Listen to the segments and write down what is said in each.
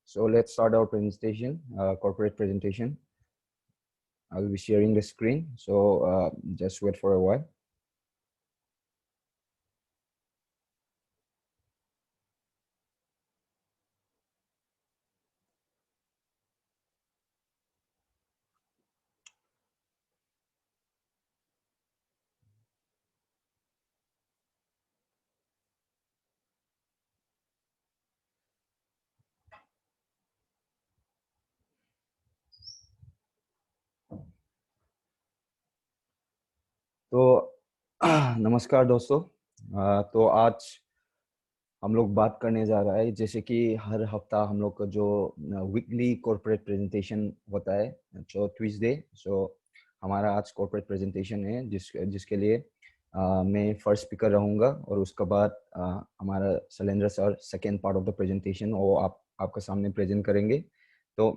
So let's start our presentation, corporate presentation. I will be sharing the screen, so just wait for a while. तो नमस्कार दोस्तों। तो आज हम लोग बात करने जा रहा है, जैसे कि हर हफ्ता हम लोग का जो वीकली कॉर्पोरेट प्रेजेंटेशन होता है जो ट्यूसडे। सो हमारा आज कॉर्पोरेट प्रेजेंटेशन है जिसके लिए मैं फर्स्ट स्पीकर रहूँगा, और उसके बाद हमारा Shailendra sir second part of the presentation वो आपके सामने प्रेजेंट करेंगे। तो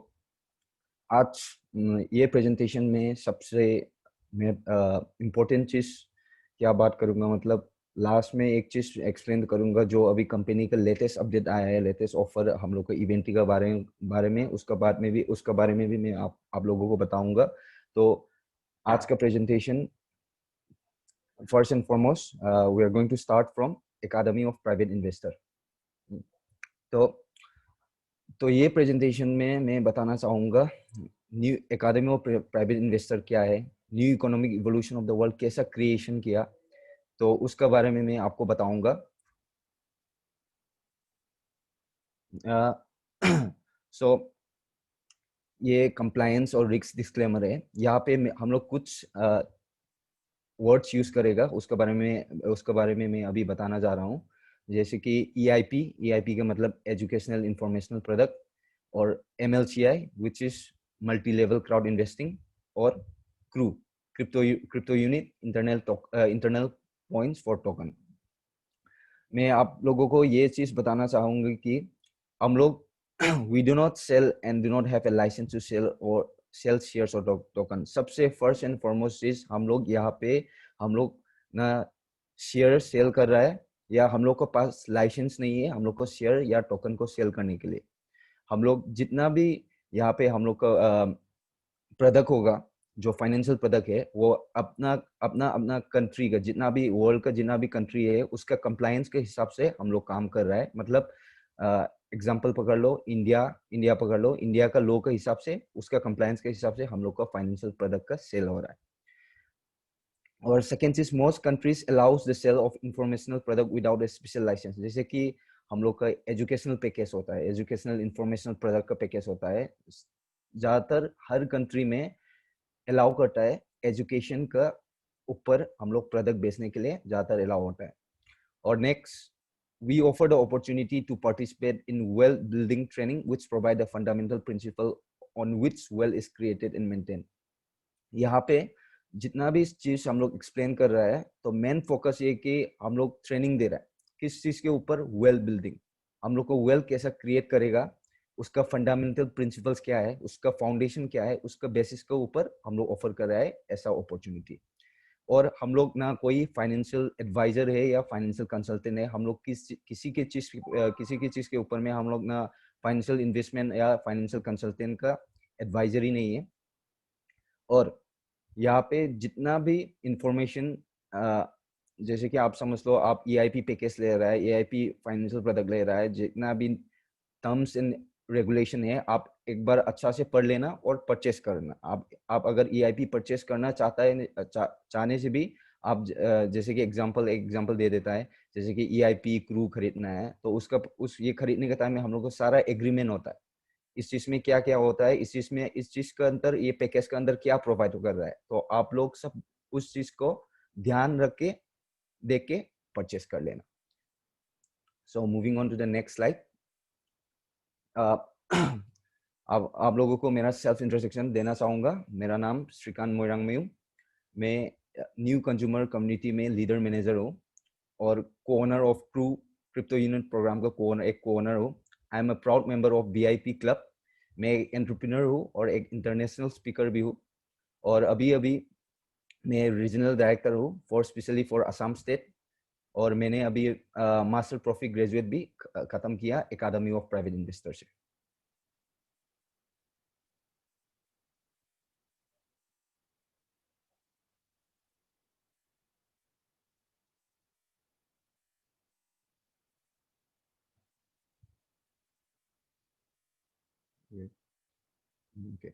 आज ये प्रेजेंटेशन में सबसे मैं इम्पोर्टेंट चीज़ क्या बात करूँगा, मतलब लास्ट में एक चीज़ एक्सप्लेन करूँगा जो अभी कंपनी का लेटेस्ट अपडेट आया है, लेटेस्ट ऑफर हम लोग को इवेंटी का बारे में उसका बारे में भी मैं आप लोगों को बताऊँगा। तो आज का presentation first and foremost we are going to start from academy of private investor. तो ये प्रेजेंटेशन में मैं बताना चाहूँगा new academy of private investor क्या है, new economic evolution of the world कैसा क्रिएशन किया, तो उसका बारे में मैं आपको बताऊंगा। सो ये कंप्लायंस और रिस्क डिस्क्लेमर है। यहाँ पे हम लोग कुछ वर्ड्स यूज करेगा, उसके बारे में मैं अभी बताना जा रहा हूँ। जैसे कि EIP का मतलब एजुकेशनल इंफॉर्मेशनल प्रोडक्ट, और MLCI which is multi level crowd investing, और crypto unit internal points for token. मैं आप लोगों को ये चीज बताना चाहूंगी कि हम लोग we do not sell and do not have a license to sell shares or token। सबसे फर्स्ट एंड फॉरमोस्ट चीज, हम लोग ना शेयर सेल कर रहा है, या हम लोग को पास लाइसेंस नहीं है हम लोग को शेयर या टोकन को सेल करने के लिए। हम लोग जितना भी यहाँ पे हम लोग का प्रोडक्ट होगा, जो फाइनेंशियल प्रोडक्ट है, वो अपना अपना अपना कंट्री का जितना भी वर्ल्ड का जितना भी कंट्री है उसका कंप्लायंस के हिसाब से हम लोग काम कर रहा है। मतलब एग्जांपल पकड़ लो, इंडिया पकड़ लो, इंडिया का लॉ के हिसाब से उसका कंप्लायंस के हिसाब से हम लोग का फाइनेंशियल प्रोडक्ट का सेल हो रहा है। और सेकेंड चीज, most countries allows the sale of informational product without a special license. जैसे कि हम लोग का एजुकेशनल पैकेज होता है, एजुकेशनल इंफॉर्मेशनल प्रोडक्ट का पैकेज होता है, ज्यादातर हर कंट्री में अलाउ करता है। एजुकेशन का ऊपर हम लोग प्रोडक्ट बेचने के लिए ज्यादातर अलाउ होता है। और next, we offer the opportunity to participate in well building training which provide the fundamental principle on which well is created and maintained। यहाँ पे जितना भी चीज हम लोग एक्सप्लेन कर रहा है, तो मेन फोकस ये कि हम लोग ट्रेनिंग दे रहा है किस चीज के ऊपर, वेल बिल्डिंग। हम लोग को वेल कैसा क्रिएट करेगा, उसका फंडामेंटल प्रिंसिपल्स क्या है, उसका फाउंडेशन क्या है, उसका बेसिस के ऊपर हम लोग ऑफर कर रहा है ऐसा अपॉर्चुनिटी। और हम लोग ना कोई फाइनेंशियल एडवाइजर है या फाइनेंशियल कंसल्टेंट है। हम लोग किसी की चीज के ऊपर में हम लोग ना फाइनेंशियल इन्वेस्टमेंट या फाइनेंशियल कंसल्टेंट का एडवाइजरी नहीं है। और यहाँ पे जितना भी इंफॉर्मेशन, जैसे कि आप समझ लो, आप EIP पैकेज ले रहा है, EIP फाइनेंशियल प्रोडक्ट ले रहा है, जितना भी टर्म्स एंड रेगुलेशन है आप एक बार अच्छा से पढ़ लेना और परचेस करना। आप अगर EIP परचेस करना चाहने से भी आप जैसे कि एग्जांपल दे देता है, जैसे कि EIP क्रू खरीदना है, तो ये खरीदने का टाइम में हम लोग को सारा एग्रीमेंट होता है। इस चीज में क्या क्या होता है, इस चीज के अंदर, ये पैकेज के अंदर क्या प्रोवाइड कर रहा है, तो आप लोग सब उस चीज को ध्यान रख के देख के परचेस कर लेना। So moving on to the next slide. अब आप लोगों को मेरा सेल्फ इंट्रोडक्शन देना चाहूँगा। मेरा नाम श्रीकांत मोइरांगमयू। मैं न्यू कंज्यूमर कम्युनिटी में लीडर मैनेजर हूँ, और को-ओनर ऑफ क्रिप्टो यूनिट प्रोग्राम का को-ओनर हूँ। I am a proud member of VIP club. मैं एक एंटरप्रेन्योर हूँ और एक इंटरनेशनल स्पीकर भी हूँ, और अभी मैं रीजनल डायरेक्टर हूँ स्पेशली फॉर असम स्टेट। और मैंने अभी मास्टर प्रोफी ग्रेजुएट भी खत्म किया एकेडमी ऑफ प्राइवेट इन्वेस्टर से। Okay,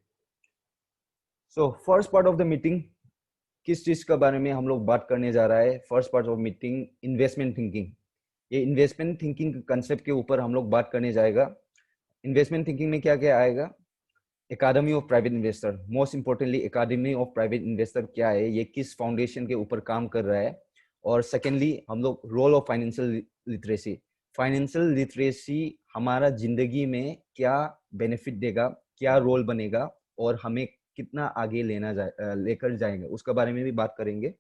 so first part of the meeting किस चीज के बारे में हम लोग बात करने जा रहा है? First part of meeting investment thinking. ये इन्वेस्टमेंट थिंकिंग कंसेप्ट के ऊपर हम लोग बात करने जाएगा। इन्वेस्टमेंट थिंकिंग में क्या क्या आएगा? Academy of private investor, most importantly academy of private investor क्या है, ये किस फाउंडेशन के ऊपर काम कर रहा है, और सेकेंडली हम लोग role of financial literacy. Financial literacy हमारा जिंदगी में क्या बेनिफिट देगा, क्या रोल बनेगा, और हमें कितना आगे लेकर जाएंगे, उसके बारे में भी बात करेंगे।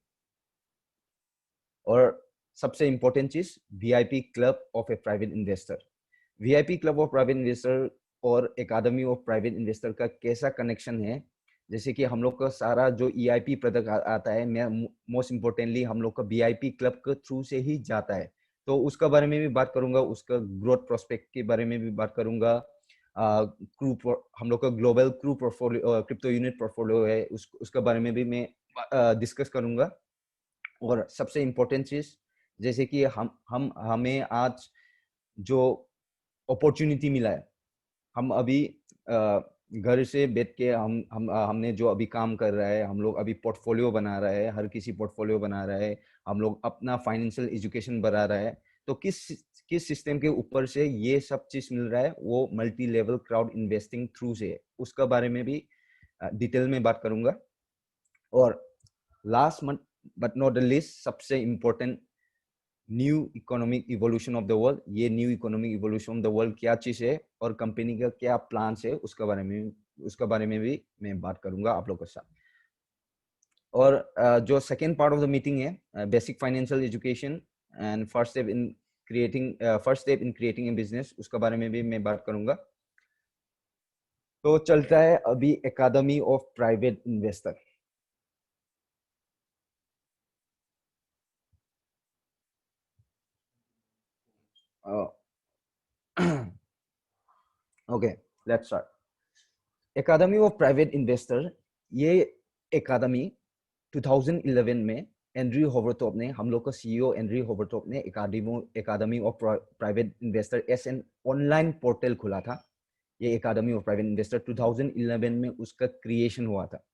और सबसे इंपॉर्टेंट चीज, VIP club of a private investor. VIP club of private investor और एकेडमी ऑफ प्राइवेट इन्वेस्टर का कैसा कनेक्शन है? जैसे कि हम लोग का सारा जो ईआईपी प्रोडक्ट आता है, मैं मोस्ट इम्पोर्टेंटली हम लोग का वीआईपी क्लब के थ्रू से ही जाता है, तो उसका बारे में भी बात करूंगा, उसका ग्रोथ प्रोस्पेक्ट के बारे में भी बात करूंगा। हम लोग का global crew portfolio, crypto unit portfolio है, उसका बारे में भी मैं डिस्कस करूंगा। और सबसे इम्पोर्टेंट चीज, जैसे कि हमें आज जो अपॉर्चुनिटी मिला है, हम अभी घर से बैठ के हमने जो अभी काम कर रहा है, हम लोग अभी पोर्टफोलियो बना रहा है, हर किसी पोर्टफोलियो बना रहा है, हम लोग अपना फाइनेंशियल एजुकेशन बढ़ा रहा है, तो किस सिस्टम के ऊपर से ये सब चीज मिल रहा है? वो multi level crowd investing through से है, उसका बारे में भी डिटेल में बात करूंगा। और last but not the least, सबसे important, new economic evolution of the world. ये new economic evolution of the world क्या चीज है और कंपनी का क्या प्लान है, उसका बारे में भी मैं बात करूंगा आप लोगों के साथ। और जो second part of the meeting है, basic financial education and first step in creating a business, उसके बारे में भी मैं बात करूंगा। तो चलता है अभी academy of private investor. Okay, let's start. Academy of private investor, ये एकेडमी 2011 में एंड्रयू होवरटॉप ने, हम लोग का सीईओ एंड्रयू होवरटॉप ने academy of private investor S an online portal खुला था। ये एकेडमी ऑफ प्राइवेट इन्वेस्टर 2011 में उसका क्रिएशन हुआ था।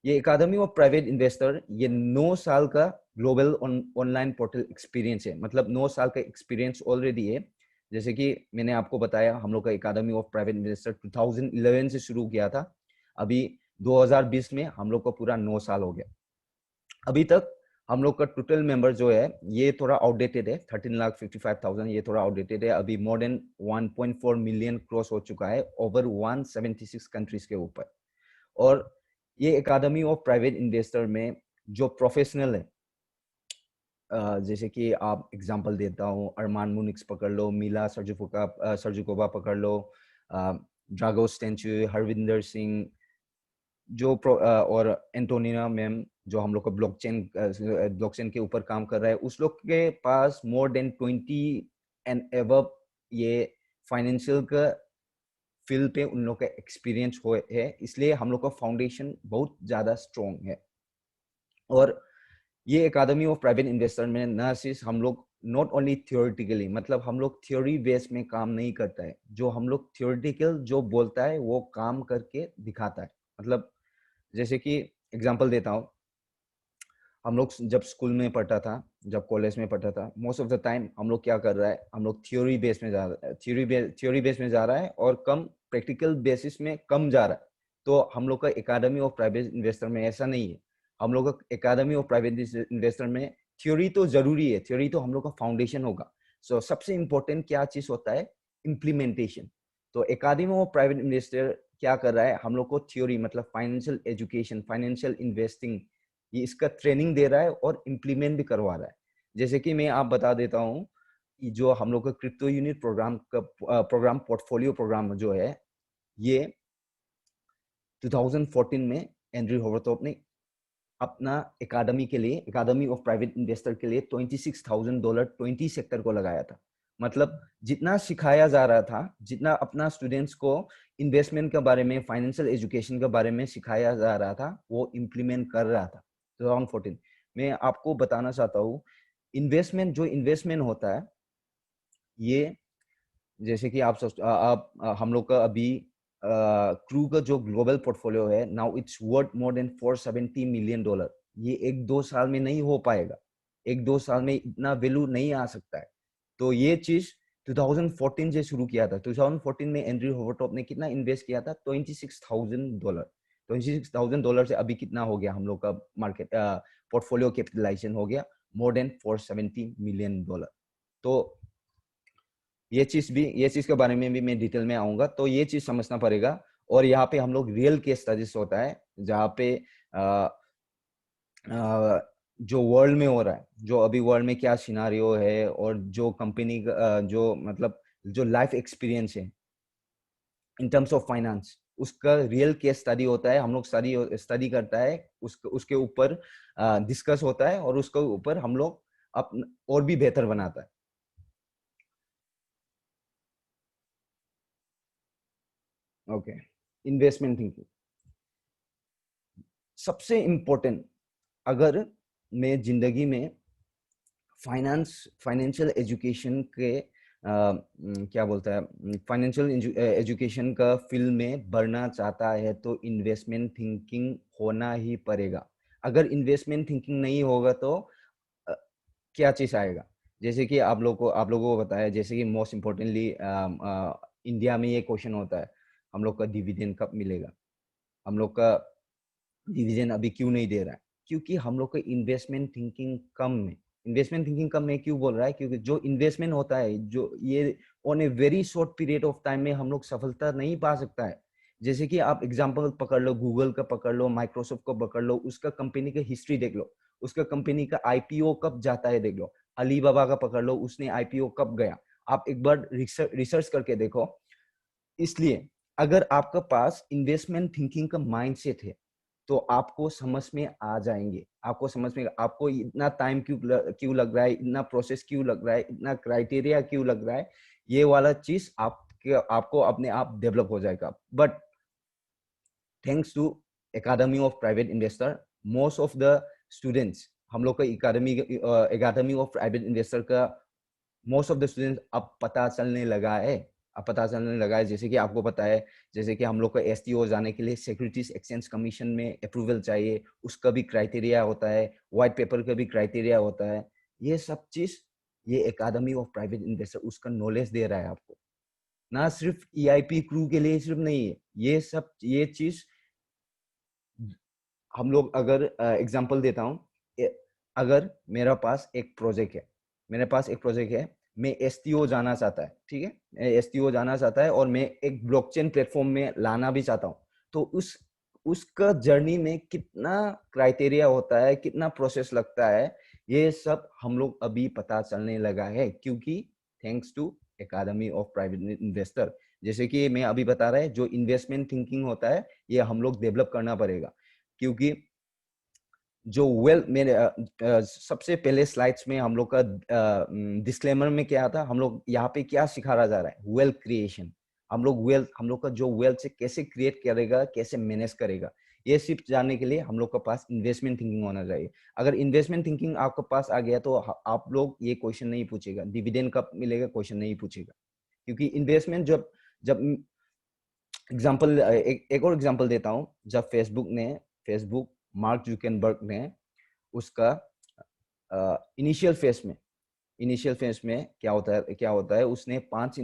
ये एकेडमी ऑफ प्राइवेट इन्वेस्टर, ये 9 साल का ग्लोबल ऑनलाइन पोर्टल एक्सपीरियंस है, मतलब 9 साल का एक्सपीरियंस ऑलरेडी है। जैसे कि मैंने आपको बताया, हम लोग का एकेडमी ऑफ प्राइवेट इन्वेस्टर 2011 से शुरू किया था, अभी 2020 में हम लोग का पूरा 9 साल हो गया। अभी तक हम लोग का टोटल मेंबर जो है, ये थोड़ा आउटडेटेड है, 13,55,000, ये थोड़ा आउटडेटेड है। अभी मोर देन 1.4 मिलियन क्रॉस हो चुका है ओवर 176 कंट्रीज के ऊपर। और ये एकेडमी ऑफ प्राइवेट इन्वेस्टर में जो प्रोफेशनल है, जैसे कि आप एग्जांपल देता हूँ, अरमान मुनिक्स पकड़ लो, मिला सर्जुकोवा पकड़ लो, ड्रागो स्टेंचु, हरविंदर सिंह, और एंटोनिना मैम, जो हम लोग का ब्लॉकचेन के ऊपर काम कर रहा है, उस लोग के पास मोर देन 20 एंड एबव ये फाइनेंशियल का फील्ड पे उन लोग का एक्सपीरियंस है, इसलिए हम लोग का फाउंडेशन बहुत ज्यादा स्ट्रॉन्ग है। और ये एकेडमी ऑफ प्राइवेट इन्वेस्टर में न सिर्फ हम लोग नॉट ओनली थियोरेटिकली, मतलब हम लोग थ्योरी बेस में काम नहीं करता है, जो हम लोग थियोरेटिकल जो बोलता है वो काम करके दिखाता है। मतलब जैसे कि एग्जांपल देता हूँ, हम लोग जब स्कूल में पढ़ता था, जब कॉलेज में पढ़ता था, मोस्ट ऑफ द टाइम हम लोग क्या कर रहा है, हम लोग थ्योरी बेस में जा रहा है, थ्योरी बेस में जा रहा है और कम प्रैक्टिकल बेसिस में कम जा रहा है। तो हम लोग का एकेडमी ऑफ प्राइवेट इन्वेस्टर में ऐसा नहीं है। हम लोग का एकेडमी ऑफ प्राइवेट इन्वेस्टर में थ्योरी तो जरूरी है, थ्योरी तो हम लोग का फाउंडेशन होगा। सो सबसे इंपॉर्टेंट क्या चीज होता है? इम्प्लीमेंटेशन। तो एकेडमी ऑफ प्राइवेट इन्वेस्टर क्या कर रहा है, हम लोग को थ्योरी मतलब फाइनेंशियल एजुकेशन, फाइनेंशियल इन्वेस्टिंग, ये इसका ट्रेनिंग दे रहा है और इम्प्लीमेंट भी करवा रहा है। जैसे कि मैं आप बता देता हूँ, जो हम लोग का क्रिप्टो यूनिट प्रोग्राम का प्रोग्राम पोर्टफोलियो प्रोग्राम जो है, ये 2014 में एंड्रयू होवरटॉप ने अपना एकेडमी के लिए, एकेडमी ऑफ प्राइवेट इन्वेस्टर के लिए $26,000 20 सेक्टर को लगाया था। मतलब जितना सिखाया जा रहा था, जितना अपना स्टूडेंट्स को इन्वेस्टमेंट के बारे में, फाइनेंशियल एजुकेशन के बारे में सिखाया जा रहा था, वो इम्प्लीमेंट कर रहा था 2014। मैं आपको बताना चाहता हूँ, जो इन्वेस्टमेंट होता है, ये जैसे कि आप हम लोग का अभी क्रू का जो ग्लोबल पोर्टफोलियो है, now it's worth more than $470 million. ये 1-2 साल में नहीं हो पाएगा, 1-2 साल में इतना वैल्यू नहीं आ सकता है। तो ये चीज 2014 से शुरू किया था। 2014 में एंड्रयू होवरटॉप ने कितना इन्वेस्ट किया था? $26,000। $26,000 से अभी कितना हो गया हम लोग का मार्केट पोर्टफोलियो कैपिटलाइजेशन हो गया? More than $470 million. तो ये चीज के बारे में भी मैं डिटेल में आऊंगा, तो ये चीज समझना पड़ेगा। और यहाँ पे हम लोग रियल केस स्टडीज होता है, जहाँ पे जो वर्ल्ड में हो रहा है, जो अभी वर्ल्ड में क्या सिनारियो है, और जो कंपनी जो मतलब जो लाइफ एक्सपीरियंस है इन टर्म्स ऑफ फाइनेंस, उसका रियल केस स्टडी होता है। हम लोग स्टडी करता है, उसके ऊपर डिस्कस होता है, और उसके ऊपर हम लोग और भी बेहतर बनाता है। ओके, इन्वेस्टमेंट थिंकिंग सबसे इम्पोर्टेंट। अगर मैं जिंदगी में फाइनेंशियल एजुकेशन के क्या बोलता है, फाइनेंशियल एजुकेशन का फील्ड में बढ़ना चाहता है, तो इन्वेस्टमेंट थिंकिंग होना ही पड़ेगा। अगर इन्वेस्टमेंट थिंकिंग नहीं होगा तो अ, क्या चीज आएगा? जैसे कि आप लोगों को बताया, जैसे कि मोस्ट इम्पोर्टेंटली इंडिया में ये क्वेश्चन होता है, हम लोग का डिविडेंड कब मिलेगा? हम लोग का डिवीजन अभी क्यों नहीं दे रहा है? क्योंकि हम लोग का इन्वेस्टमेंट थिंकिंग कम है। इन्वेस्टमेंट थिंकिंग कम है क्यों बोल रहा है? क्योंकि जो इन्वेस्टमेंट होता है, जो ये on a very short period of time में हम लोग सफलता नहीं पा सकता है। जैसे कि आप एग्जांपल पकड़ लो, गूगल का पकड़ लो, माइक्रोसॉफ्ट को पकड़ लो, उसका कंपनी का हिस्ट्री देख लो, उसका कंपनी का आईपीओ कब जाता है देख लो। अलीबाबा का पकड़ लो, उसने आईपीओ कब गया, आप एक बार रिसर्च करके देखो। इसलिए अगर आपका पास इन्वेस्टमेंट थिंकिंग का माइंडसेट है, तो आपको समझ में आ जाएंगे। आपको समझ में, आपको इतना टाइम क्यों लग रहा है, इतना प्रोसेस क्यों लग रहा है, इतना क्राइटेरिया क्यों लग रहा है, ये वाला चीज आपको अपने आप डेवलप हो जाएगा। But thanks to academy of private investor, most of the students, हम लोग का एकेडमी ऑफ प्राइवेट इन्वेस्टर का मोस्ट ऑफ द स्टूडेंट्स अब पता चलने लगा है। अब पता चलने लगा है, जैसे कि आपको पता है, जैसे कि हम लोग को एसटीओ जाने के लिए सिक्योरिटीज एक्सचेंज कमीशन में अप्रूवल चाहिए, उसका भी क्राइटेरिया होता है, व्हाइट पेपर का भी क्राइटेरिया होता है। ये सब चीज ये एकेडमी ऑफ प्राइवेट इन्वेस्टर उसका नॉलेज दे रहा है आपको। ना सिर्फ ईआईपी क्रू के लिए सिर्फ नहीं है ये चीज। हम लोग अगर एग्जांपल देता हूँ, अगर मेरा पास एक प्रोजेक्ट है, मेरे पास एक प्रोजेक्ट है, मैं एसटीओ जाना चाहता है, ठीक है, एसटीओ जाना चाहता है, और मैं एक ब्लॉकचेन प्लेटफॉर्म में लाना भी चाहता हूँ। तो उसका जर्नी में कितना क्राइटेरिया होता है, कितना प्रोसेस लगता है, ये सब हम लोग अभी पता चलने लगा है, क्योंकि thanks to academy of private investor. जैसे कि मैं अभी बता रहा है, जो इन्वेस्टमेंट थिंकिंग होता है, ये हम लोग डेवलप करना पड़ेगा। क्योंकि जो मेरे सबसे पहले स्लाइड्स में हम लोग का डिस्क्लेमर में क्या था, हम लोग यहाँ पे क्या सिखाया जा रहा है? Wealth creation. हम लोग का जो वेल्थ से कैसे क्रिएट करेगा, कैसे मैनेज करेगा, ये सिर्फ जानने के लिए हम लोग के पास इन्वेस्टमेंट थिंकिंग होना चाहिए। अगर इन्वेस्टमेंट थिंकिंग आपके पास आ गया, तो आप लोग ये क्वेश्चन नहीं पूछेगा, डिविडेंड कब मिलेगा क्वेश्चन नहीं पूछेगा। क्योंकि इन्वेस्टमेंट जब जब एग्जाम्पल एक और एग्जाम्पल देता हूँ। जब फेसबुक मार्क जुकरबर्ग ने उसका इनिशियल फेज में क्या होता है, उसने पांच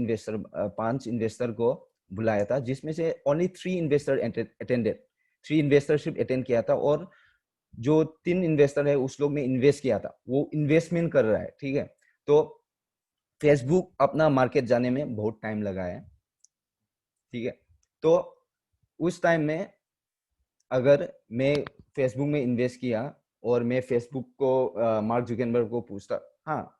इन्वेस्टर को बुलाया था, जिसमें से ओनली 3 इन्वेस्टर अटेंडेड, 3 इन्वेस्टरशिप अटेंड किया था। और जो 3 इन्वेस्टर है, उस लोग ने इन्वेस्ट किया था, वो इन्वेस्टमेंट कर रहा है, ठीक है। तो फेसबुक अपना मार्केट जाने में बहुत टाइम लगा है, ठीक है। तो उस टाइम में अगर मैं फेसबुक में इन्वेस्ट किया, और मैं फेसबुक को मार्क जुकरबर्ग को पूछता, हाँ,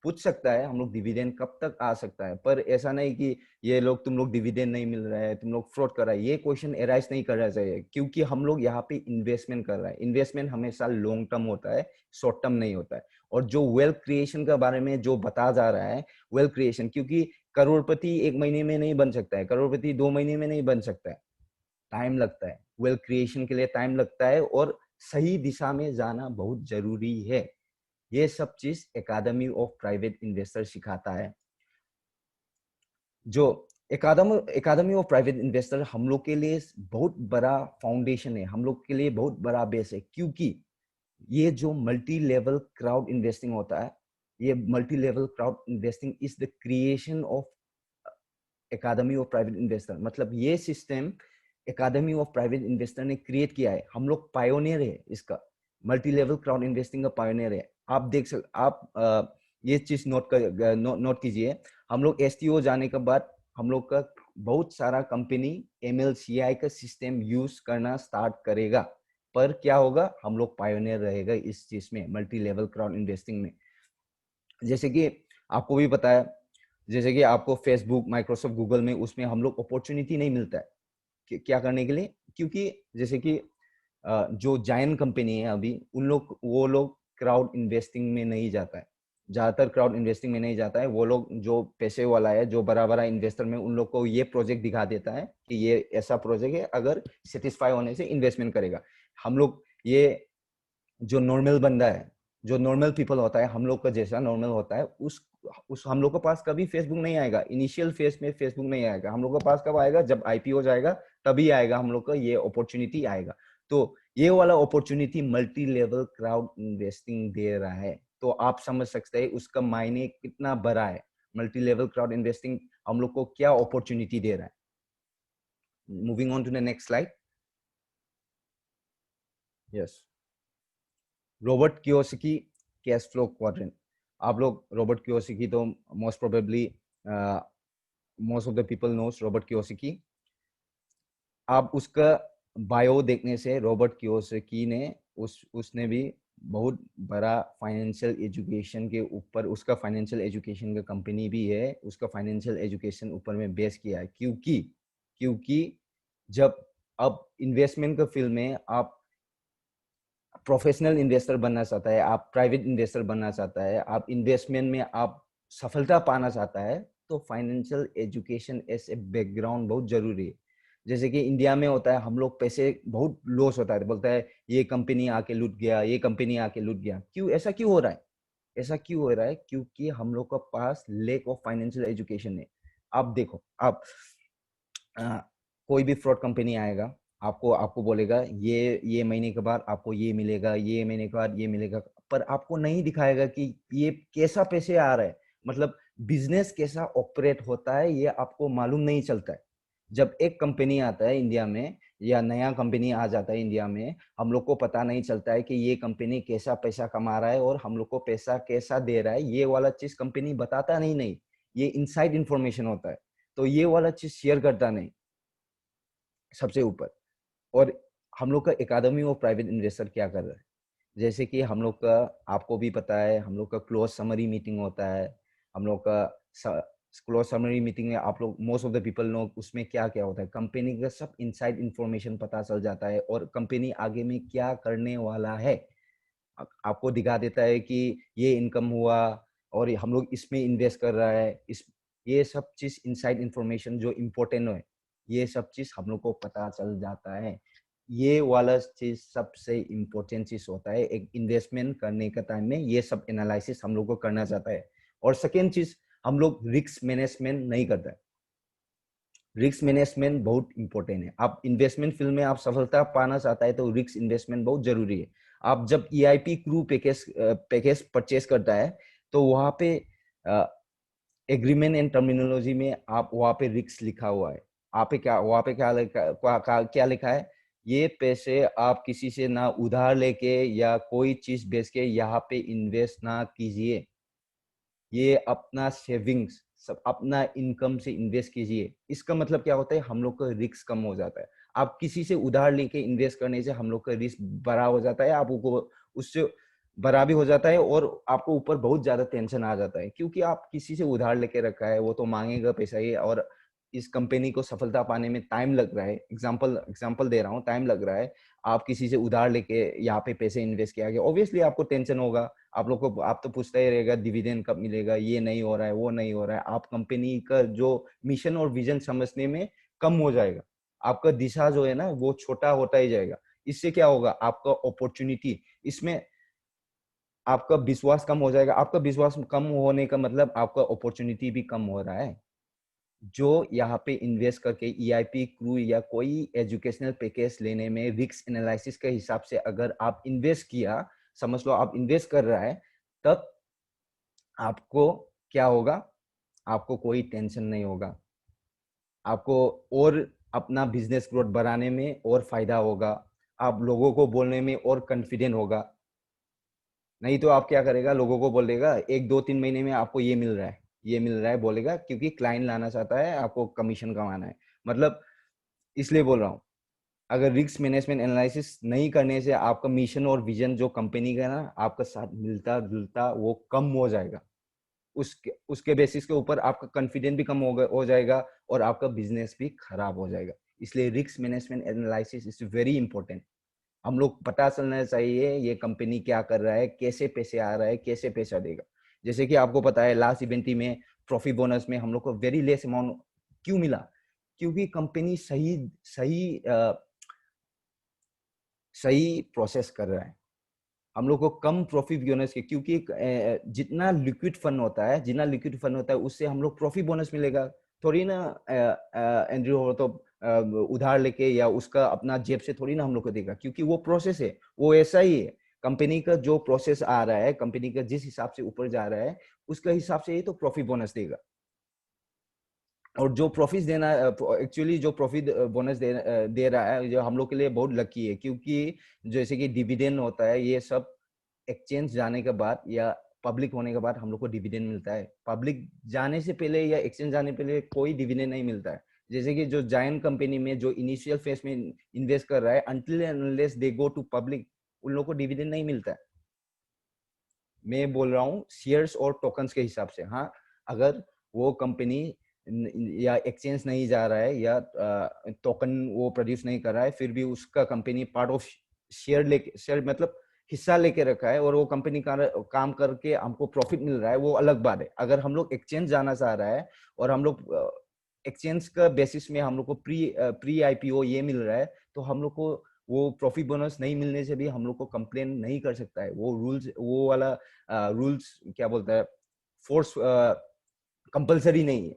पूछ सकता है हम लोग डिविडेंड कब तक आ सकता है, पर ऐसा नहीं कि ये लोग तुम लोग डिविडेंड नहीं मिल रहा है, तुम लोग फ्रॉड कर रहा है, ये क्वेश्चन एराइज नहीं करना चाहिए। क्योंकि हम लोग यहाँ पे इन्वेस्टमेंट कर रहा है, इन्वेस्टमेंट हमेशा लॉन्ग टर्म होता है, शॉर्ट टर्म नहीं होता है। और जो वेल्थ क्रिएशन के बारे में जो बता जा रहा है, वेल्थ क्रिएशन, क्योंकि करोड़पति 1 महीने में नहीं बन सकता है, करोड़पति 2 महीने में नहीं बन सकता है, टाइम लगता है। वेल्थ क्रिएशन के लिए टाइम लगता है, और सही दिशा में जाना बहुत जरूरी है। ये सब चीज एकेडमी ऑफ प्राइवेट इन्वेस्टर सिखाता है। जो एकाडमी ऑफ प्राइवेट इन्वेस्टर हम लोग के लिए बहुत बड़ा फाउंडेशन है, हम लोग के लिए बहुत बड़ा बेस है, क्योंकि ये जो मल्टी लेवल क्राउड इन्वेस्टिंग होता है, ये multi level crowd investing is the creation of academy of private investor. मतलब ये system academy of private investor ने क्रिएट किया है। हम लोग पायोनियर है इसका, मल्टी लेवल क्राउड इन्वेस्टिंग का पायोनियर है। आप ये चीज नोट कीजिए। हम लोग एसटीओ जाने के बाद हम लोग का बहुत सारा कंपनी एमएलसीआई का सिस्टम यूज करना स्टार्ट करेगा, पर क्या होगा, हम लोग पायोनियर रहेगा इस चीज में, मल्टी लेवल क्राउड इन्वेस्टिंग में। जैसे कि आपको भी पता है, जैसे कि आपको फेसबुक, माइक्रोसॉफ्ट, गूगल में उसमें हम लोग अपॉर्चुनिटी नहीं मिलता है क्या करने के लिए, क्योंकि जैसे कि जो जायंट कंपनी है अभी, वो लोग क्राउड इन्वेस्टिंग में नहीं जाता है, ज्यादातर क्राउड इन्वेस्टिंग में नहीं जाता है। वो लोग जो पैसे वाला है, जो बड़ा बड़ा इन्वेस्टर में, उन लोग को ये प्रोजेक्ट दिखा देता है कि ये ऐसा प्रोजेक्ट है, अगर सेटिस्फाई होने से इन्वेस्टमेंट करेगा। हम लोग ये जो नॉर्मल बंदा है, जो नॉर्मल पीपल होता है, हम लोग का जैसा नॉर्मल होता है, उस हम लोग के पास कभी फेसबुक नहीं आएगा, इनिशियल फेज में फेसबुक नहीं आएगा। हम लोग के पास कब आएगा, जब आईपीओ जाएगा, तभी आएगा हम लोग का ये अपॉर्चुनिटी आएगा। तो ये वाला opportunity multi level crowd investing दे रहा है। तो आप समझ सकते हैं उसका मायने कितना बड़ा है। मल्टी लेवल क्राउड इन्वेस्टिंग हम लोग को क्या अपॉर्चुनिटी दे रहा है। Moving on to the next slide. Yes, Robert Kiyosaki cash flow quadrant. आप लोग रॉबर्ट कियोसाकी तो most probably most of the people knows Robert Kiyosaki. आप उसका बायो देखने से रॉबर्ट कियोसाकी ने उसने भी बहुत बड़ा फाइनेंशियल एजुकेशन के ऊपर, उसका फाइनेंशियल एजुकेशन का कंपनी भी है, उसका फाइनेंशियल एजुकेशन ऊपर में बेस किया है। क्योंकि जब अब इन्वेस्टमेंट का फील्ड में आप प्रोफेशनल इन्वेस्टर बनना चाहता है, आप प्राइवेट इन्वेस्टर बनना चाहता है, आप इन्वेस्टमेंट में आप सफलता पाना चाहता है, तो financial education as a background बहुत जरूरी है। जैसे कि इंडिया में होता है, हम लोग पैसे बहुत लॉस होता है, बोलता है ये कंपनी आके लूट गया, ये कंपनी आके लूट गया। क्यों ऐसा क्यों हो रहा है? ऐसा क्यों हो रहा है? क्योंकि हम लोग का पास लेक ऑफ फाइनेंशियल एजुकेशन है। आप देखो, आप कोई भी फ्रॉड कंपनी आएगा, आपको आपको बोलेगा ये महीने के बाद आपको ये मिलेगा, ये महीने के बाद ये मिलेगा, पर आपको नहीं दिखाएगा कि ये कैसा पैसे आ रहा है, मतलब बिजनेस कैसा ऑपरेट होता है, ये आपको मालूम नहीं चलता है। जब एक कंपनी आता है इंडिया में, या नया कंपनी आ जाता है इंडिया में, हम लोग को पता नहीं चलता है कि ये कंपनी कैसा पैसा कमा रहा है और हम लोग को पैसा कैसा दे रहा है। ये वाला चीज कंपनी बताता नहीं, ये इनसाइड इंफॉर्मेशन होता है, तो ये वाला चीज शेयर करता नहीं सबसे ऊपर। और हम लोग का एकेडमी ऑफ प्राइवेट इन्वेस्टर क्या कर रहा है, जैसे कि हम लोग का, आपको भी पता है, हम लोग का क्लोज समरी मीटिंग होता है। हम लोग का क्लोज समरी मीटिंग में आप लोग, most of the people know उसमें क्या क्या होता है, कंपनी का सब इनसाइड इंफॉर्मेशन पता चल जाता है, और कंपनी आगे में क्या करने वाला है आपको दिखा देता है कि ये इनकम हुआ और हम लोग इसमें इन्वेस्ट कर रहा है, इस ये सब चीज इनसाइड इंफॉर्मेशन जो इम्पोर्टेंट है, ये सब चीज हम लोग को पता चल जाता है। ये वाला चीज सबसे इम्पोर्टेंट चीज होता है एक इन्वेस्टमेंट करने का टाइम में, ये सब एनालिसिस हम लोग को करना चाहता है। और सेकेंड चीज, हम लोग रिस्क मैनेजमेंट नहीं करता है। रिस्क मैनेजमेंट बहुत इंपॉर्टेंट है। आप इन्वेस्टमेंट फील्ड में आप सफलता पाना चाहता है, तो रिस्क इन्वेस्टमेंट बहुत जरूरी है। आप जब ईआईपी क्रू पैकेज परचेस करता है, तो वहां पे एग्रीमेंट एंड टर्मिनोलॉजी में आप वहां पे रिस्क लिखा हुआ है। आप क्या वहां पे क्या लिखा है, ये पैसे आप किसी से ना उधार लेके या कोई चीज बेच के यहाँ पे इन्वेस्ट ना कीजिए, ये अपना सेविंग्स सब अपना इनकम से इन्वेस्ट कीजिए। इसका मतलब क्या होता है, हम लोग का रिस्क कम हो जाता है। आप किसी से उधार लेके इन्वेस्ट करने से हम लोग का रिस्क बड़ा हो जाता है, आपको उससे बड़ा भी हो जाता है, और आपको ऊपर बहुत ज्यादा टेंशन आ जाता है, क्योंकि आप किसी से उधार लेके रखा है, वो तो मांगेगा पैसा ही, और इस कंपनी को सफलता पाने में टाइम लग रहा है। एग्जाम्पल दे रहा हूँ, टाइम लग रहा है। आप किसी से उधार लेके यहाँ पे पैसे इन्वेस्ट किया गया, ऑब्वियसली आपको टेंशन होगा। आप लोग को, आप तो पूछता ही रहेगा डिविडेंड कब मिलेगा, ये नहीं हो रहा है, वो नहीं हो रहा है। आप कंपनी का जो मिशन और विजन समझने में कम हो जाएगा, आपका दिशा जो है ना वो छोटा होता ही जाएगा। इससे क्या होगा, आपका अपॉर्चुनिटी, इसमें आपका विश्वास कम हो जाएगा। आपका विश्वास कम होने का मतलब आपका अपॉर्चुनिटी भी कम हो रहा है। जो यहाँ पे इन्वेस्ट करके ईआईपी क्रू या कोई एजुकेशनल पैकेज लेने में रिस्क एनालिसिस के हिसाब से अगर आप इन्वेस्ट किया, समझ लो आप इन्वेस्ट कर रहा है, तब आपको क्या होगा, आपको कोई टेंशन नहीं होगा, आपको और अपना बिजनेस ग्रोथ बढ़ाने में और फायदा होगा, आप लोगों को बोलने में और कॉन्फिडेंट होगा। नहीं तो आप क्या करेगा, लोगों को बोलेगा 1 2 3 महीने में आपको ये मिल रहा है, ये मिल रहा है बोलेगा, क्योंकि क्लाइंट लाना चाहता है, आपको कमीशन कमाना है। मतलब इसलिए बोल रहा हूँ, अगर रिस्क मैनेजमेंट एनालिसिस नहीं करने से आपका मिशन और विजन जो कंपनी का है ना, आपका साथ मिलता जुलता वो कम हो जाएगा। उसके बेसिस के ऊपर आपका कॉन्फिडेंस भी कम हो जाएगा और आपका बिजनेस भी खराब हो जाएगा। इसलिए risk management analysis is very important. हम लोग पता चलना चाहिए ये कंपनी क्या कर रहा है, कैसे पैसे आ रहा है, कैसे पैसा देगा। जैसे कि आपको पता है लास्ट इवेंट में ट्रॉफी बोनस में हम लोग को वेरी लेस अमाउंट क्यों मिला, क्योंकि कंपनी सही सही सही प्रोसेस कर रहा है। हम लोग को कम प्रॉफिट बोनस के, क्योंकि जितना लिक्विड फंड होता है, उससे हम लोग प्रॉफिट बोनस मिलेगा। थोड़ी ना एंड्रयू हो तो उधार लेके या उसका अपना जेब से थोड़ी ना हम लोग को देगा, क्योंकि वो प्रोसेस है, वो ऐसा ही है। कंपनी का जो प्रोसेस आ रहा है, कंपनी का जिस हिसाब से ऊपर जा रहा है, उसका हिसाब से ही तो प्रॉफिट बोनस देगा। और जो प्रॉफिट देना, एक्चुअली जो प्रॉफिट बोनस दे रहा है, जो हम लोग के लिए बहुत लकी है, क्योंकि जैसे कि डिविडेंड होता है, ये सब एक्सचेंज जाने के बाद या पब्लिक होने के बाद हम लोग को डिविडेंड मिलता है। पब्लिक जाने से पहले या एक्सचेंज जाने पहले कोई डिविडेंड नहीं मिलता है। जैसे कि जो जायंट कंपनी में जो इनिशियल फेज में इन्वेस्ट कर रहा है, until and unless they go to public, उन लोगों को डिविडेंड नहीं मिलता है। मैं बोल रहा हूँ शेयर्स और टोकन्स के हिसाब से। हाँ, अगर वो कंपनी या एक्सचेंज नहीं जा रहा है या टोकन वो प्रोड्यूस नहीं कर रहा है, फिर भी उसका कंपनी पार्ट ऑफ शेयर मतलब हिस्सा लेके रखा है, और वो कंपनी का काम करके हमको प्रॉफिट मिल रहा है, वो अलग बात है। अगर हम लोग एक्सचेंज जाना चाह रहा है और हम लोग एक्सचेंज का बेसिस में हम लोग को प्री आईपीओ ये मिल रहा है, तो हम लोग को वो प्रॉफिट बोनस नहीं मिलने से भी हम लोग को कंप्लेन नहीं कर सकता है। वो रूल्स, वो वाला रूल्स क्या बोलता है, फोर्स कंपलसरी नहीं है।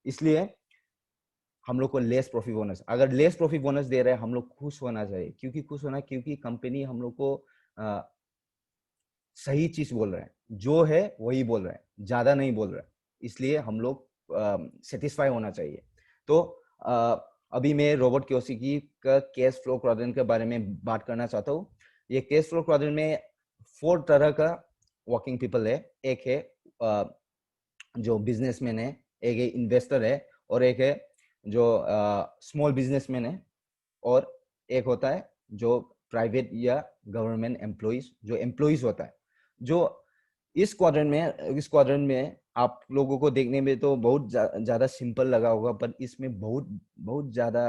इसलिए हम लोग को लेस प्रॉफिट बोनस, अगर लेस प्रॉफिट बोनस दे रहे हैं, हम लोग खुश होना चाहिए। क्योंकि खुश होना, क्योंकि कंपनी हम लोग को सही चीज बोल रहा है, जो है वही बोल रहा है, ज्यादा नहीं बोल रहा है। इसलिए हम लोग सेटिस्फाई होना चाहिए। तो अभी मैं रॉबर्ट कियोसाकी का कैश फ्लो क्वाड्रेंट के बारे में बात करना चाहता हूँ। ये कैश फ्लो क्वाड्रेंट में 4 तरह का वर्किंग पीपल है। एक है जो बिजनेसमैन है, एक है इन्वेस्टर है, और एक है जो स्मॉल बिजनेसमैन है, और एक होता है जो प्राइवेट या गवर्नमेंट एम्प्लॉइज, जो एम्प्लॉइज होता है। जो इस क्वाड्रेंट में आप लोगों को देखने में तो बहुत ज्यादा सिंपल लगा होगा, पर इसमें बहुत बहुत ज्यादा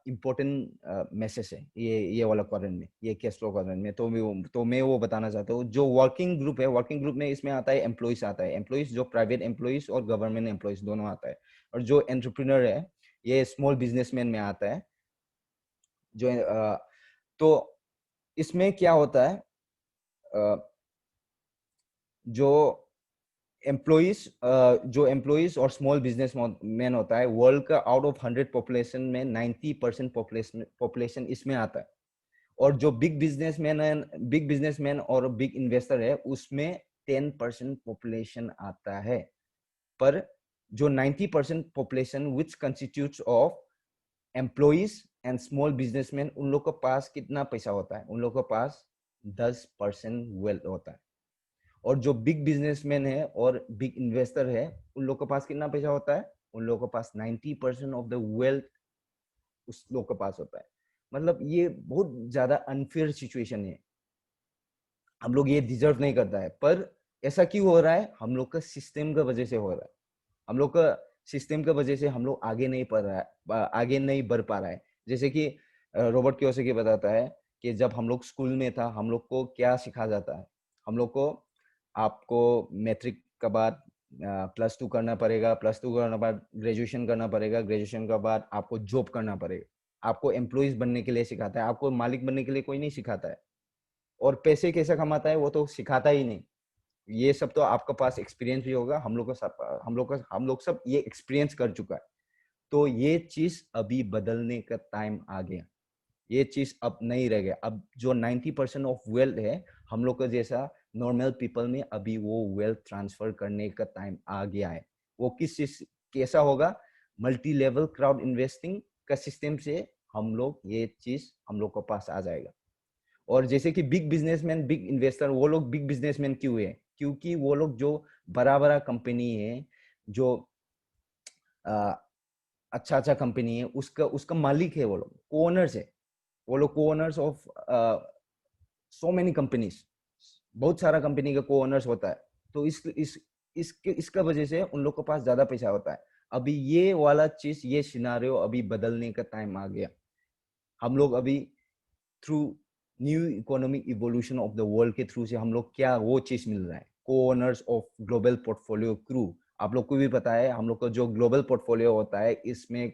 इम्पोर्टेंट मैसेज है ये वाला क्वाड्रेंट में, ये कैश फ्लो क्वाड्रेंट में। तो मैं वो बताना चाहता हूँ। जो वर्किंग ग्रुप है, वर्किंग ग्रुप में इसमें आता है एम्प्लॉइज, आता है एम्प्लॉइज, जो प्राइवेट एम्प्लॉइज और गवर्नमेंट एम्प्लॉइज दोनों आता है। और जो एंटरप्रेन्योर है, ये स्मॉल बिजनेसमैन में आता है। जो तो इसमें क्या होता है, जो एम्प्लॉइज और स्मॉल बिजनेस मैन होता है, वर्ल्ड का आउट ऑफ 100 पॉपुलेशन में 90% पॉपुलेशन इसमें आता है। और जो बिग बिजनेसमैन और बिग इन्वेस्टर है, उसमें 10% पॉपुलेशन आता है। पर जो 90% population which constitutes of employees and small businessman, उन लोग के पास कितना पैसा होता है? उन लोग के पास 10% वेल्थ होता है। और जो बिग बिजनेसमैन है और बिग इन्वेस्टर है, उन लोग के पास कितना पैसा होता है? उन लोगों के पास 90% ऑफ द वेल्थ उस लोग के पास होता है। मतलब ये बहुत ज्यादा अनफेयर सिचुएशन है, हम लोग ये डिजर्व नहीं करता है। पर ऐसा क्यों हो रहा है? हम लोग का सिस्टम का वजह से हो रहा है। हम लोग का सिस्टम की वजह से हम लोग आगे नहीं बढ़ रहा है, आगे नहीं बढ़ पा रहा है। जैसे कि रॉबर्ट कियोसाकी बताता है कि जब हम लोग स्कूल में था, हम लोग को क्या सिखा जाता है? हम लोग को, आपको मैट्रिक के बाद +2 करना पड़ेगा, +2 करने के बाद ग्रेजुएशन करना पड़ेगा, ग्रेजुएशन के बाद आपको जॉब करना पड़ेगा। आपको एम्प्लॉइज बनने के लिए सिखाता है, आपको मालिक बनने के लिए कोई नहीं सिखाता है। और पैसे कैसे कमाता है वो तो सिखाता ही नहीं। ये सब तो आपके पास एक्सपीरियंस भी होगा, हम लोग सब ये एक्सपीरियंस कर चुका है। तो ये चीज अभी बदलने का टाइम आ गया, ये चीज अब नहीं रह गया। अब जो 90% ऑफ वेल्थ है हम लोग का जैसा नॉर्मल पीपल में, अभी वो वेल्थ ट्रांसफर करने का टाइम आ गया है। वो किस चीज कैसा होगा, मल्टी लेवल क्राउड इन्वेस्टिंग का सिस्टम से हम लोग ये चीज हम लोग को पास आ जाएगा। और जैसे कि बिग बिजनेसमैन, बिग इन्वेस्टर, वो लोग बिग बिजनेसमैन क्यों है, क्योंकि वो लोग जो बड़ा बड़ा कंपनी है, जो अच्छा अच्छा कंपनी है, उसका उसका मालिक है, वो लोग को ओनर्स है, वो लोग को owners of so many companies, बहुत सारा कंपनी का को ओनर्स होता है। तो इसका वजह से उन लोग के पास ज्यादा पैसा होता है। अभी ये वाला चीज, ये सिनारियो अभी बदलने का टाइम आ गया। हम लोग अभी through new economic evolution of the world के थ्रू से हम लोग क्या वो चीज मिल रहा है, को owners of global portfolio crew. आप लोग को भी पता है, हम लोग का जो ग्लोबल पोर्टफोलियो होता है, इसमें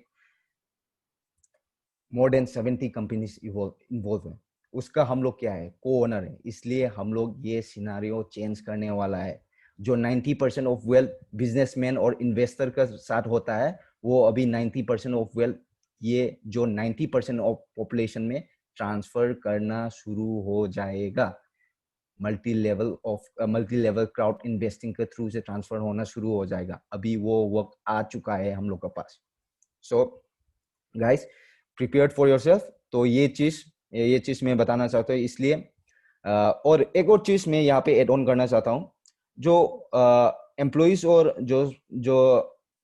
मोर देन 70 कंपनीज इन्वॉल्व है। उसका हम लोग क्या है, को ओनर है। इसलिए हम लोग ये सिनारियो चेंज करने वाला है। जो 90% ऑफ वेल्थ बिजनेसमैन और इन्वेस्टर का साथ होता है, वो अभी 90% ऑफ वेल्थ, ये जो 90% ऑफ पॉपुलेशन में ट्रांसफर करना शुरू हो जाएगा। मल्टी लेवल क्राउड इन्वेस्टिंग के थ्रू से ट्रांसफर होना शुरू हो जाएगा। अभी वो वक्त आ चुका है हम लोग के पास। So guys, prepared for yourself. तो ये चीज मैं बताना चाहता हूँ। इसलिए और एक और चीज मैं यहाँ पे एड ऑन करना चाहता हूँ। जो एम्प्लॉइज और जो जो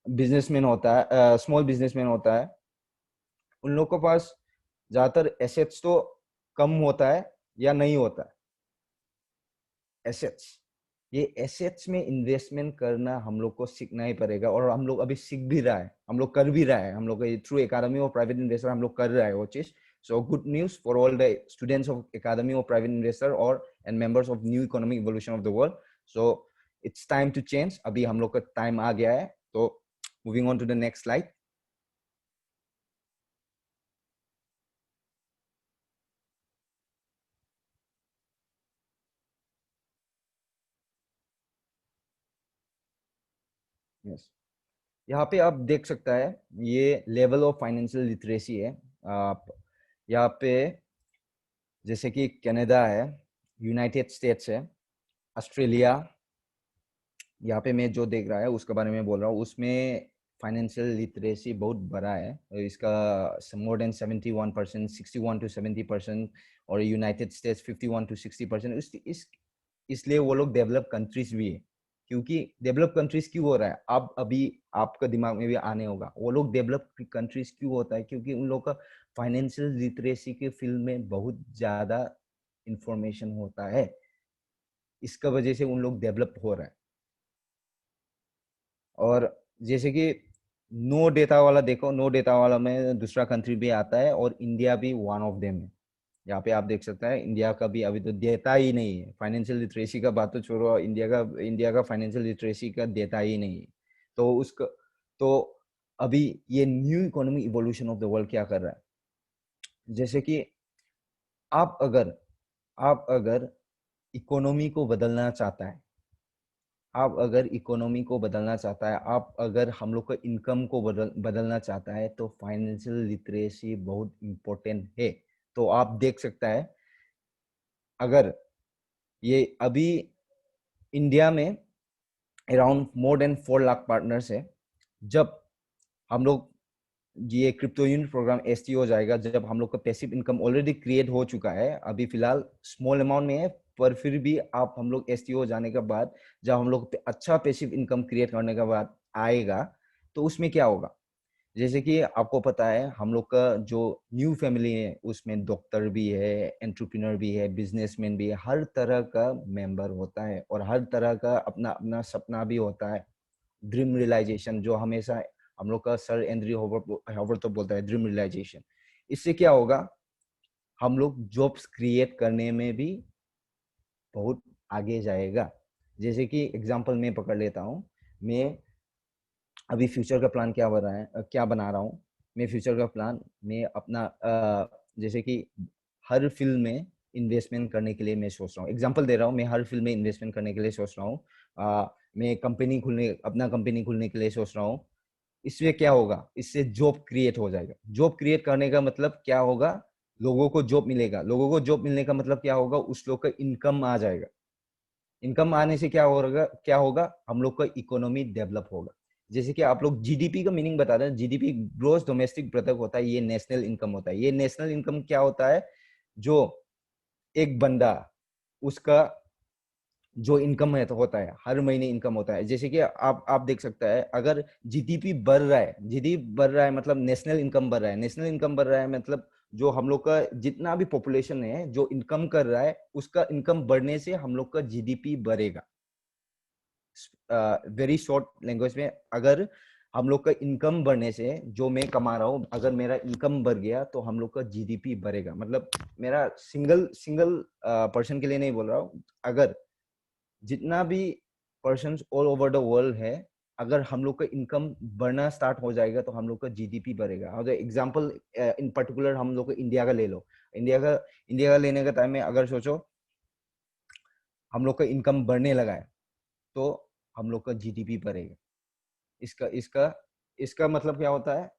बिजनेसमैन होता है, स्मॉल बिजनेसमैन होता है, उन लोगों के पास ज्यादातर एसेट्स तो कम होता है या नहीं होता है। एसेट्स, ये एसेट्स में इन्वेस्टमेंट करना हम लोग को सीखना ही पड़ेगा। और हम लोग अभी सीख भी रहा है, हम लोग कर भी रहा है, हम लोग थ्रू एकेडमी और प्राइवेट इन्वेस्टर हम लोग कर रहा है वो चीज। So good news for all the students of academy और प्राइवेट इन्वेस्टर और and members of new economic evolution of the world. So it's time to change, अभी हम लोग का टाइम आ गया है। तो moving on to the next slide. Yes, यहाँ पे आप देख सकता है, ये लेवल ऑफ फाइनेंशियल लिटरेसी है। आप यहाँ पे जैसे कि कनाडा है, यूनाइटेड स्टेट्स है, ऑस्ट्रेलिया, यहाँ पे मैं जो देख रहा है उसके बारे में बोल रहा हूँ। उसमें फाइनेंशियल लिटरेसी बहुत बड़ा है, इसका मोर देन 71%, 61 to 70%। और यूनाइटेड स्टेट्स 51 to 60%। इसलिए वो लोग डेवलप कंट्रीज भी है। क्योंकि डेवलप कंट्रीज क्यों हो रहा है, अब अभी आपका दिमाग में भी आने होगा, वो लोग डेवलप कंट्रीज क्यों होता है, क्योंकि उन लोग का फाइनेंशियल लिटरेसी के फील्ड में बहुत ज्यादा इंफॉर्मेशन होता है। इसका वजह से उन लोग डेवलप हो रहा है। और जैसे कि नो डेटा वाला देखो, नो डेटा वाला में दूसरा कंट्री भी आता है, और इंडिया भी वन ऑफ देम है। यहाँ पे आप देख सकते हैं, इंडिया का भी अभी तो डेटा ही नहीं है। फाइनेंशियल लिटरेसी का बात तो छोड़ो, इंडिया का फाइनेंशियल लिटरेसी का डेटा ही नहीं है। तो उसका तो अभी ये new economic evolution of the world क्या कर रहा है, जैसे कि आप अगर आप अगर इकोनॉमी को बदलना चाहता है, आप अगर इकोनॉमी को बदलना चाहता है, आप अगर हम लोग का इनकम को बदलना चाहता है, तो फाइनेंशियल लिटरेसी बहुत इम्पोर्टेंट है। तो आप देख सकता है, अगर ये अभी इंडिया में around more than 4 lakh partners है। जब हम लोग ये क्रिप्टो यूनिट प्रोग्राम एसटी हो जाएगा, जब हम लोग का पैसिव इनकम ऑलरेडी क्रिएट हो चुका है, अभी फिलहाल स्मॉल अमाउंट में है, पर फिर भी आप हम लोग एसटी हो जाने के बाद, जब हम लोग अच्छा पैसिव इनकम क्रिएट करने के बाद आएगा, तो उसमें क्या होगा, जैसे कि आपको पता है, हम लोग का जो न्यू फैमिली है, उसमें डॉक्टर भी है, एंटरप्रेन्योर भी है, बिजनेसमैन भी है, हर तरह का मेंबर होता है, और हर तरह का अपना अपना सपना भी होता है, ड्रीम रियलाइजेशन, जो हमेशा हम लोग का सर एंड्री हॉवर तो बोलता है, ड्रीम रियलाइजेशन। इससे क्या होगा, हम लोग जॉब्स क्रिएट करने में भी बहुत आगे जाएगा। जैसे कि एग्जांपल मैं पकड़ लेता हूँ, मैं अभी फ्यूचर का प्लान क्या बना है, क्या बना रहा हूँ। मैं फ्यूचर का प्लान, मैं अपना जैसे कि हर फील्ड में इन्वेस्टमेंट करने के लिए मैं सोच रहा हूँ। एग्जांपल दे रहा हूँ, मैं हर फील्ड में इन्वेस्टमेंट करने के लिए सोच रहा हूँ। मैं अपना कंपनी खोलने के लिए सोच रहा हूँ। इससे क्या होगा, इससे जॉब क्रिएट हो जाएगा। जॉब क्रिएट करने का मतलब क्या होगा, लोगों को जॉब मिलेगा। लोगों को जॉब मिलने का मतलब क्या होगा, उस लोग का इनकम आ जाएगा। इनकम आने से क्या होगा, हम लोग का इकोनॉमी डेवलप होगा। जैसे कि आप लोग जीडीपी का मीनिंग बता रहे हैं, जीडीपी ग्रोस डोमेस्टिक प्रोडक्ट होता है, ये नेशनल इनकम होता है। ये नेशनल इनकम क्या होता है, जो एक बंदा, उसका जो इनकम है तो होता है, हर महीने इनकम होता है। जैसे कि आप देख सकता है, अगर जीडीपी बढ़ रहा है, जीडीपी बढ़ रहा है मतलब नेशनल इनकम बढ़ रहा है। नेशनल इनकम बढ़ रहा है मतलब जो हम लोग का जितना भी पॉपुलेशन है जो इनकम कर रहा है, उसका इनकम बढ़ने से हम लोग का जीडीपी बढ़ेगा। वेरी शॉर्ट लैंग्वेज में, अगर हम लोग का इनकम बढ़ने से, जो मैं कमा रहा हूँ, अगर मेरा इनकम बढ़ गया तो हम लोग का जीडीपी बढ़ेगा। मतलब मेरा सिंगल सिंगल पर्सन के लिए नहीं बोल रहा हूँ, अगर जितना भी person all over the world है, अगर हम लोग का इनकम बढ़ना स्टार्ट हो जाएगा तो हम लोग का जीडीपी बढ़ेगा। और एग्जांपल इन पर्टिकुलर हम लोग को इंडिया का ले लो। इंडिया का लेने का टाइम में अगर सोचो, हम लोग का इनकम बढ़ने लगा है तो हम लोग का जीडीपी बढ़ेगा। इसका इसका इसका मतलब क्या होता है,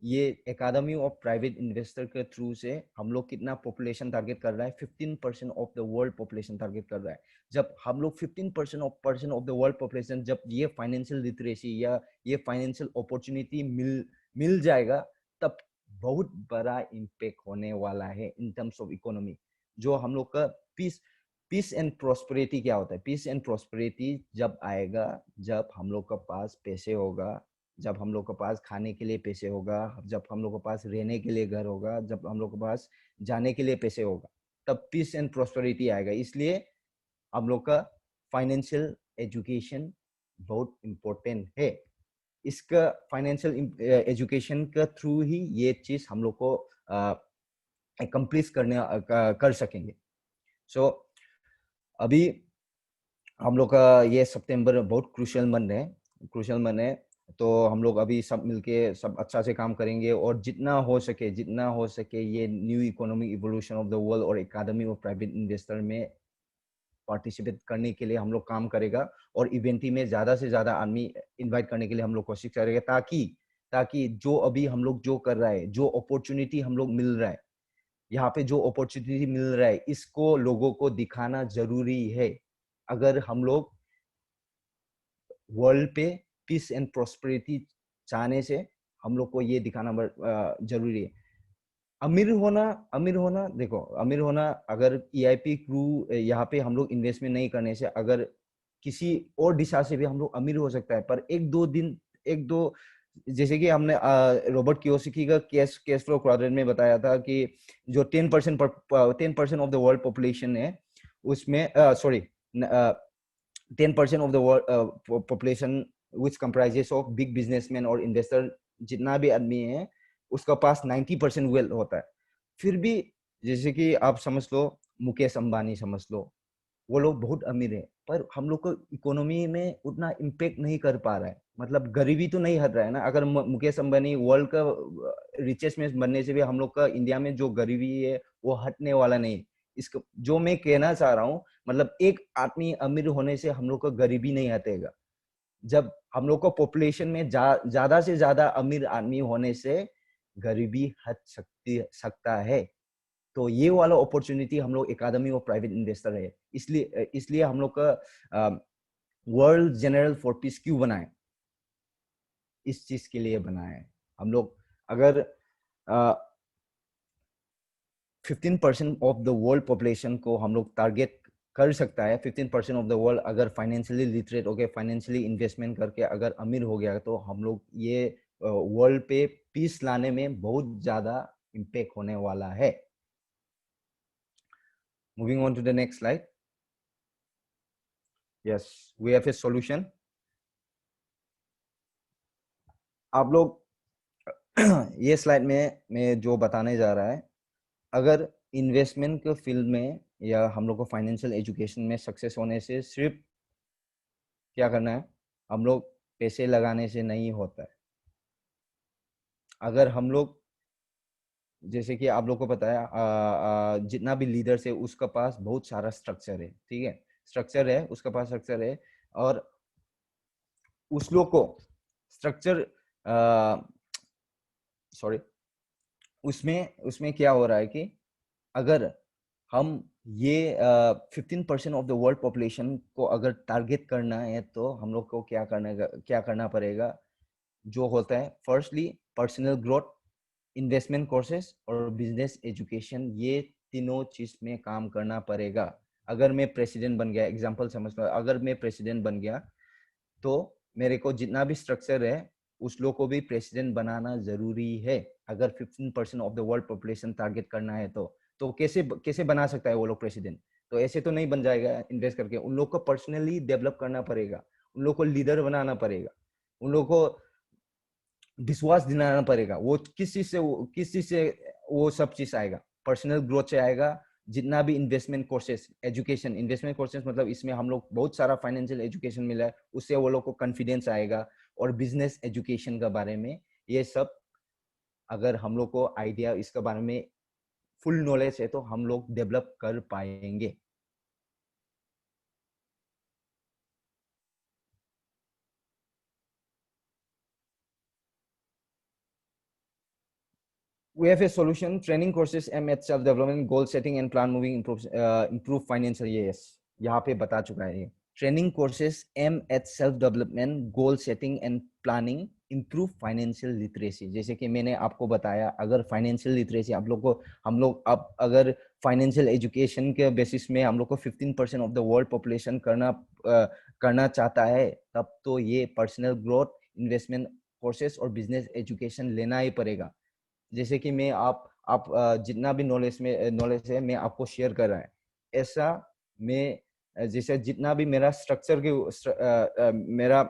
ये एकेडमी ऑफ प्राइवेट इन्वेस्टर के थ्रू से हम लोग कितना पॉपुलेशन टारगेट कर रहा है, 15% of the world population target कर रहा है। जब हम लोग 15% ऑफ द वर्ल्ड पॉपुलेशन, जब ये फाइनेंशियल लिटरेसी या ये फाइनेंशियल अपॉर्चुनिटी मिल जाएगा, तब बहुत बड़ा इम्पैक्ट होने वाला है इन टर्म्स ऑफ इकोनॉमी। जो हम लोग का पीस एंड प्रोस्पेरिटी क्या होता है, पीस एंड प्रोस्पेरिटी जब आएगा, जब हम लोग का पास पैसे होगा, जब हम लोग के पास खाने के लिए पैसे होगा, जब हम लोग के पास रहने के लिए घर होगा, जब हम लोग के पास जाने के लिए पैसे होगा, तब पीस एंड प्रोस्पेरिटी आएगा। इसलिए हम लोग का फाइनेंशियल एजुकेशन बहुत इम्पोर्टेंट है। इसका फाइनेंशियल एजुकेशन का थ्रू ही ये चीज हम लोग को कंप्लीट कर सकेंगे। सो अभी हम लोग का ये सितंबर बहुत क्रूशियल मंथ है। तो हम लोग अभी सब मिलके सब अच्छा से काम करेंगे, और जितना हो सके ये new economic evolution of the world और एकेडमी ऑफ प्राइवेट इन्वेस्टर में पार्टिसिपेट करने के लिए हम लोग काम करेगा। और इवेंट में ज्यादा से ज्यादा आदमी इनवाइट करने के लिए हम लोग कोशिश करेंगे, ताकि जो अभी हम लोग जो कर रहा है, जो अपॉर्चुनिटी हम लोग मिल रहा है, यहाँ पे जो अपॉर्चुनिटी मिल रहा है, इसको लोगों को दिखाना जरूरी है। अगर हम लोग वर्ल्ड पे पीस एंड प्रोस्पेरिटी चाहने से, हम लोग को ये दिखाना जरूरी है। अमीर होना देखो, अमीर होना, अगर ईआईपी क्रू यहाँ पे हम लोग इन्वेस्टमेंट नहीं करने से, अगर किसी और दिशा से भी हम लोग अमीर हो सकता है, पर एक दो जैसे कि हमने रॉबर्ट कियोसाकी का कैश फ्लो क्वाड्रेंट में बताया था कि जो 10% ऑफ द वर्ल्ड पॉपुलेशन है, उसमें sorry 10% of the world population which comprises of big businessman और इन्वेस्टर, जितना भी आदमी है उसका पास 90% वेल्थ होता है। फिर भी जैसे कि आप समझ लो, मुकेश अंबानी समझ लो, वो लोग बहुत अमीर है, पर हम लोग को इकोनॉमी में उतना इम्पेक्ट नहीं कर पा रहा है। मतलब गरीबी तो नहीं हट रहा है ना। अगर मुकेश अंबानी वर्ल्ड का रिचेस्ट में बनने से भी हम लोग का इंडिया में जो गरीबी है वो हटने वाला नहीं। इसको जो मैं कहना चाह रहा हूँ, मतलब एक आदमी अमीर होने से हम लोग का गरीबी नहीं हटेगा। जब हम लोग को पॉपुलेशन में ज्यादा से ज्यादा अमीर आदमी होने से गरीबी हट सकता है। तो ये वाला अपॉर्चुनिटी हम लोग एकेडमी ऑफ प्राइवेट इन्वेस्टर है, इसलिए हम लोग का वर्ल्ड जनरल फॉर पीस क्यों बनाए, इस चीज के लिए बनाए हम लोग। अगर 15% ऑफ द वर्ल्ड पॉपुलेशन को हम लोग टारगेट कर सकता है, 15% ऑफ द वर्ल्ड अगर फाइनेंशियली लिटरेट हो गया, फाइनेंशियली इन्वेस्टमेंट करके अगर अमीर हो गया, तो हम लोग ये वर्ल्ड पे पीस लाने में बहुत ज्यादा इम्पेक्ट होने वाला है। Moving on to the next slide. Yes, we have a solution. आप लोग ये स्लाइड में मैं जो बताने जा रहा है, अगर इन्वेस्टमेंट के फील्ड में या हम लोग को फाइनेंशियल एजुकेशन में सक्सेस होने से सिर्फ क्या करना है, हम लोग पैसे लगाने से नहीं होता है। अगर हम लोग जैसे कि आप लोग को पता है जितना भी लीडर्स है उसका पास बहुत सारा स्ट्रक्चर है, ठीक है, स्ट्रक्चर है, उसका पास स्ट्रक्चर है, और उस लोग को स्ट्रक्चर, सॉरी, उसमें उसमें क्या हो रहा है कि अगर हम ये 15% ऑफ द वर्ल्ड पॉपुलेशन को अगर टारगेट करना है तो हम लोग को क्या करना पड़ेगा, जो होता है firstly personal growth, investment courses और बिजनेस एजुकेशन, ये तीनों चीज में काम करना पड़ेगा। अगर मैं प्रेसिडेंट बन गया, एग्जांपल समझ लो, अगर मैं प्रेसिडेंट बन गया तो मेरे को जितना भी स्ट्रक्चर है उस लोग को भी प्रेसिडेंट बनाना जरूरी है। अगर 15% of the world population target करना है तो कैसे कैसे बना सकता है वो लोग प्रेसिडेंट? तो ऐसे तो नहीं बन जाएगा इन्वेस्ट करके, उन लोग को पर्सनली डेवलप करना पड़ेगा, उन लोग को लीडर बनाना पड़ेगा, उन लोग को विश्वास दिलाना पड़ेगा। वो किस चीज से वो सब चीज आएगा, पर्सनल ग्रोथ से आएगा। जितना भी investment courses, education, investment courses मतलब इसमें हम लोग बहुत सारा फाइनेंशियल एजुकेशन मिला है, उससे वो लोग को कॉन्फिडेंस आएगा। और बिजनेस एजुकेशन के बारे में, ये सब अगर हम लोग को आइडिया इसके बारे में फुल नॉलेज है तो हम लोग डेवलप कर पाएंगे। We have a solution, training courses aim at self development, goal setting and plan moving, improve financial, yes, यहाँ पे बता चुका है ये। Training courses aim at self development, goal setting and planning, improve financial literacy. जैसे कि मैंने आपको बताया, अगर फाइनेंशियल लिटरेसी आप लोग को, हम लोग अब अगर फाइनेंशियल एजुकेशन के बेसिस में हम लोग को 15% ऑफ द वर्ल्ड पॉपुलेशन करना चाहता है, तब तो ये पर्सनल ग्रोथ, इन्वेस्टमेंट कोर्सेज और बिजनेस एजुकेशन लेना ही पड़ेगा। जैसे कि मैं आप जितना भी नॉलेज है मैं आपको शेयर कर रहा है, ऐसा मैं जैसे जितना भी मेरा मेरा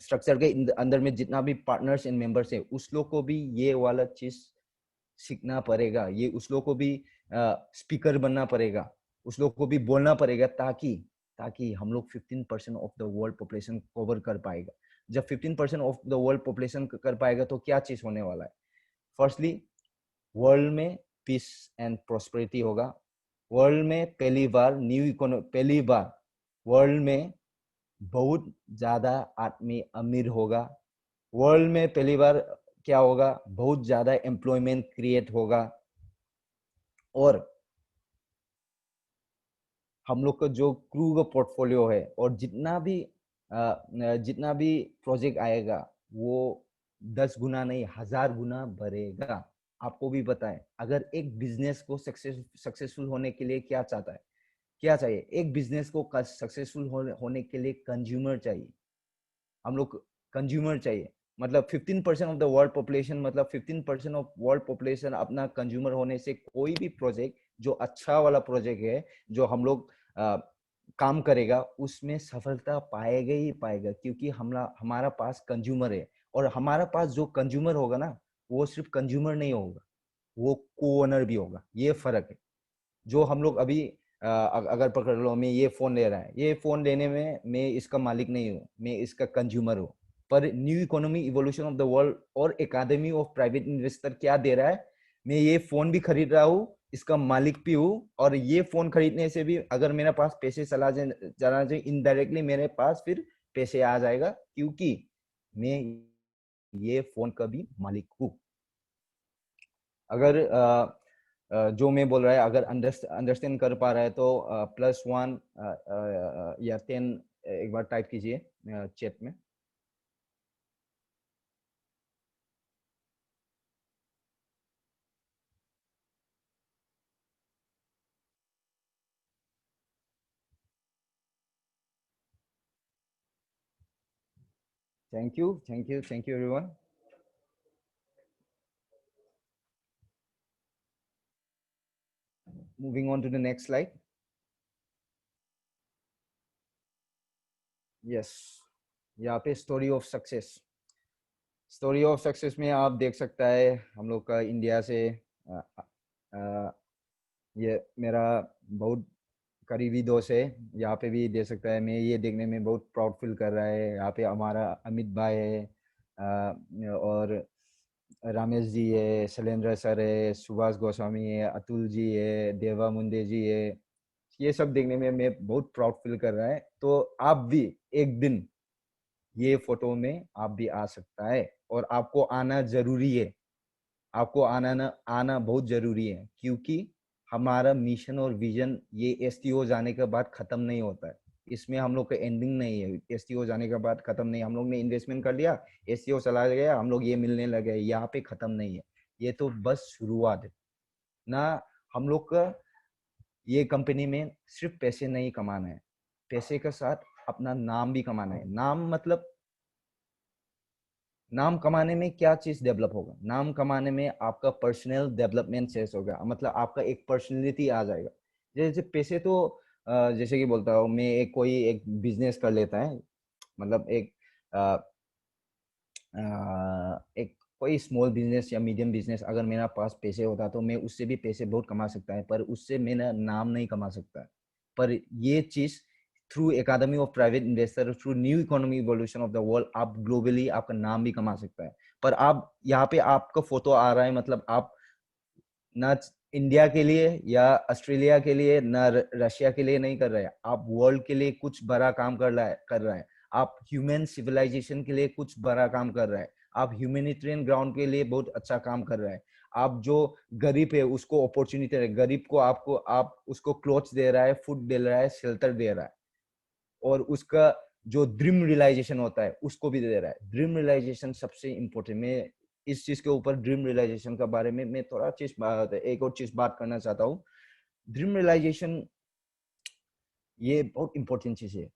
स्ट्रक्चर के अंदर में जितना भी पार्टनर्स एंड मेंबर्स है, उस लोग को भी ये वाला चीज सीखना पड़ेगा, ये उस लोग को भी स्पीकर बनना पड़ेगा, उस लोग को भी बोलना पड़ेगा, ताकि ताकि हम लोग 15% of the world population cover कर पाएगा। जब 15% ऑफ द वर्ल्ड पॉपुलेशन कर पाएगा तो क्या चीज होने वाला है? फर्स्टली, वर्ल्ड में पीस एंड प्रोस्पेरिटी होगा। वर्ल्ड में पहली बार वर्ल्ड में बहुत ज्यादा आदमी अमीर होगा। वर्ल्ड में पहली बार क्या होगा, बहुत ज्यादा एम्प्लॉयमेंट क्रिएट होगा। और हम लोग का जो क्रू का पोर्टफोलियो है, और जितना भी प्रोजेक्ट आएगा, वो 10 गुना नहीं, 1000 गुना बढ़ेगा। आपको भी पता है, अगर एक बिजनेस को सक्सेसफुल होने के लिए क्या चाहता है, क्या चाहिए? एक बिजनेस को सक्सेसफुल होने के लिए कंज्यूमर चाहिए। हम लोग कंज्यूमर चाहिए, मतलब 15% ऑफ द वर्ल्ड पॉपुलेशन, मतलब 15% ऑफ वर्ल्ड पॉपुलेशन अपना कंज्यूमर होने से कोई भी प्रोजेक्ट जो अच्छा वाला प्रोजेक्ट है, जो हम लोग काम करेगा, उसमें सफलता पाएगा ही पाएगा, क्योंकि हमारा पास कंज्यूमर है। और हमारा पास जो कंज्यूमर होगा ना, वो सिर्फ कंज्यूमर नहीं होगा, वो को ओनर भी होगा। ये फर्क है। जो हम लोग अभी अगर पकड़ लो, मैं ये फोन ले रहा है, ये फोन लेने में मैं इसका मालिक नहीं हूँ, मैं इसका कंज्यूमर हूँ। पर new economy evolution of the world और एकेडमी ऑफ प्राइवेट इन्वेस्टर क्या दे रहा है, मैं ये फोन भी खरीद रहा हूँ, इसका मालिक भी हूँ। और ये फोन खरीदने से भी अगर मेरे पास पैसे चला जाए इनडायरेक्टली मेरे पास फिर पैसे आ जाएगा, क्योंकि मैं ये फोन का भी मालिक हूँ। अगर जो मैं बोल रहा है अगर अंडरस्टैंड कर पा रहा है तो +1 या 10 एक बार टाइप कीजिए चैट में। Thank you everyone. Moving on to the next slide. Yes, यहाँ पे story of success. Story of success में आप देख सकता है हम लोग का इंडिया से अ, अ, ये मेरा बहुत करीबी दोस्त है, यहाँ पे भी दे सकता है। मैं ये देखने में बहुत प्राउड फील कर रहा है। यहाँ पे हमारा अमित भाई है, और रामेश जी है, शैलेंद्र सर है, सुभाष गोस्वामी है, अतुल जी है, देवा मुंडे जी है। ये सब देखने में मैं बहुत प्राउड फील कर रहा है। तो आप भी एक दिन ये फोटो में आप भी आ सकता है, और आपको आना जरूरी है। आपको आना बहुत जरूरी है, क्योंकि हमारा मिशन और विजन ये एसटीओ जाने के बाद खत्म नहीं होता है। इसमें हम लोग का एंडिंग नहीं है। एसटीओ जाने के बाद खत्म नहीं, हम लोग ने इन्वेस्टमेंट कर लिया, एसटीओ चला गया, हम लोग ये मिलने लगे, यहाँ पे खत्म नहीं है। ये तो बस शुरुआत है ना। हम लोग का ये कंपनी में सिर्फ पैसे नहीं कमाना है, पैसे के साथ अपना नाम भी कमाना है। नाम मतलब, नाम कमाने में क्या चीज डेवलप होगा? नाम कमाने में आपका पर्सनल डेवलपमेंट सेस होगा, मतलब आपका एक पर्सनैलिटी आ जाएगा। जैसे पैसे तो जैसे कि बोलता हूँ मैं, एक कोई एक बिजनेस कर लेता है, मतलब एक कोई स्मॉल बिजनेस या मीडियम बिजनेस, अगर मेरा पास पैसे होता तो मैं उससे भी पैसे बहुत कमा सकता है, पर उससे मेरा नाम नहीं कमा सकता। पर ये चीज through academy of private investor, through new economy evolution of the world, आप ग्लोबली आपका नाम भी कमा सकता है। पर आप यहाँ पे आपका फोटो आ रहा है, मतलब आप ना इंडिया के लिए या ऑस्ट्रेलिया के लिए ना रशिया के लिए नहीं कर रहे हैं, आप वर्ल्ड के लिए कुछ बड़ा काम कर रहा है। आप ह्यूमन सिविलाइजेशन के लिए कुछ बड़ा काम कर रहा है। आप ह्यूमैनिटेरियन ग्राउंड के लिए बहुत अच्छा काम कर रहा है। आप जो गरीब है उसको अपॉर्चुनिटी है, गरीब को आपको आप उसको क्लोथ्स दे रहा है, फूड दे रहा है, शेल्टर दे रहा है, और उसका जो ड्रीम रियलाइजेशन होता है उसको भी दे रहा है। ड्रीम रियलाइजेशन सबसे इम्पोर्टेंट। मैं इस चीज के ऊपर, ड्रीम रियलाइजेशन के बारे में मैं थोड़ा चीज एक और चीज बात करना चाहता हूँ। ड्रीम रियलाइजेशन ये बहुत इंपॉर्टेंट चीज है।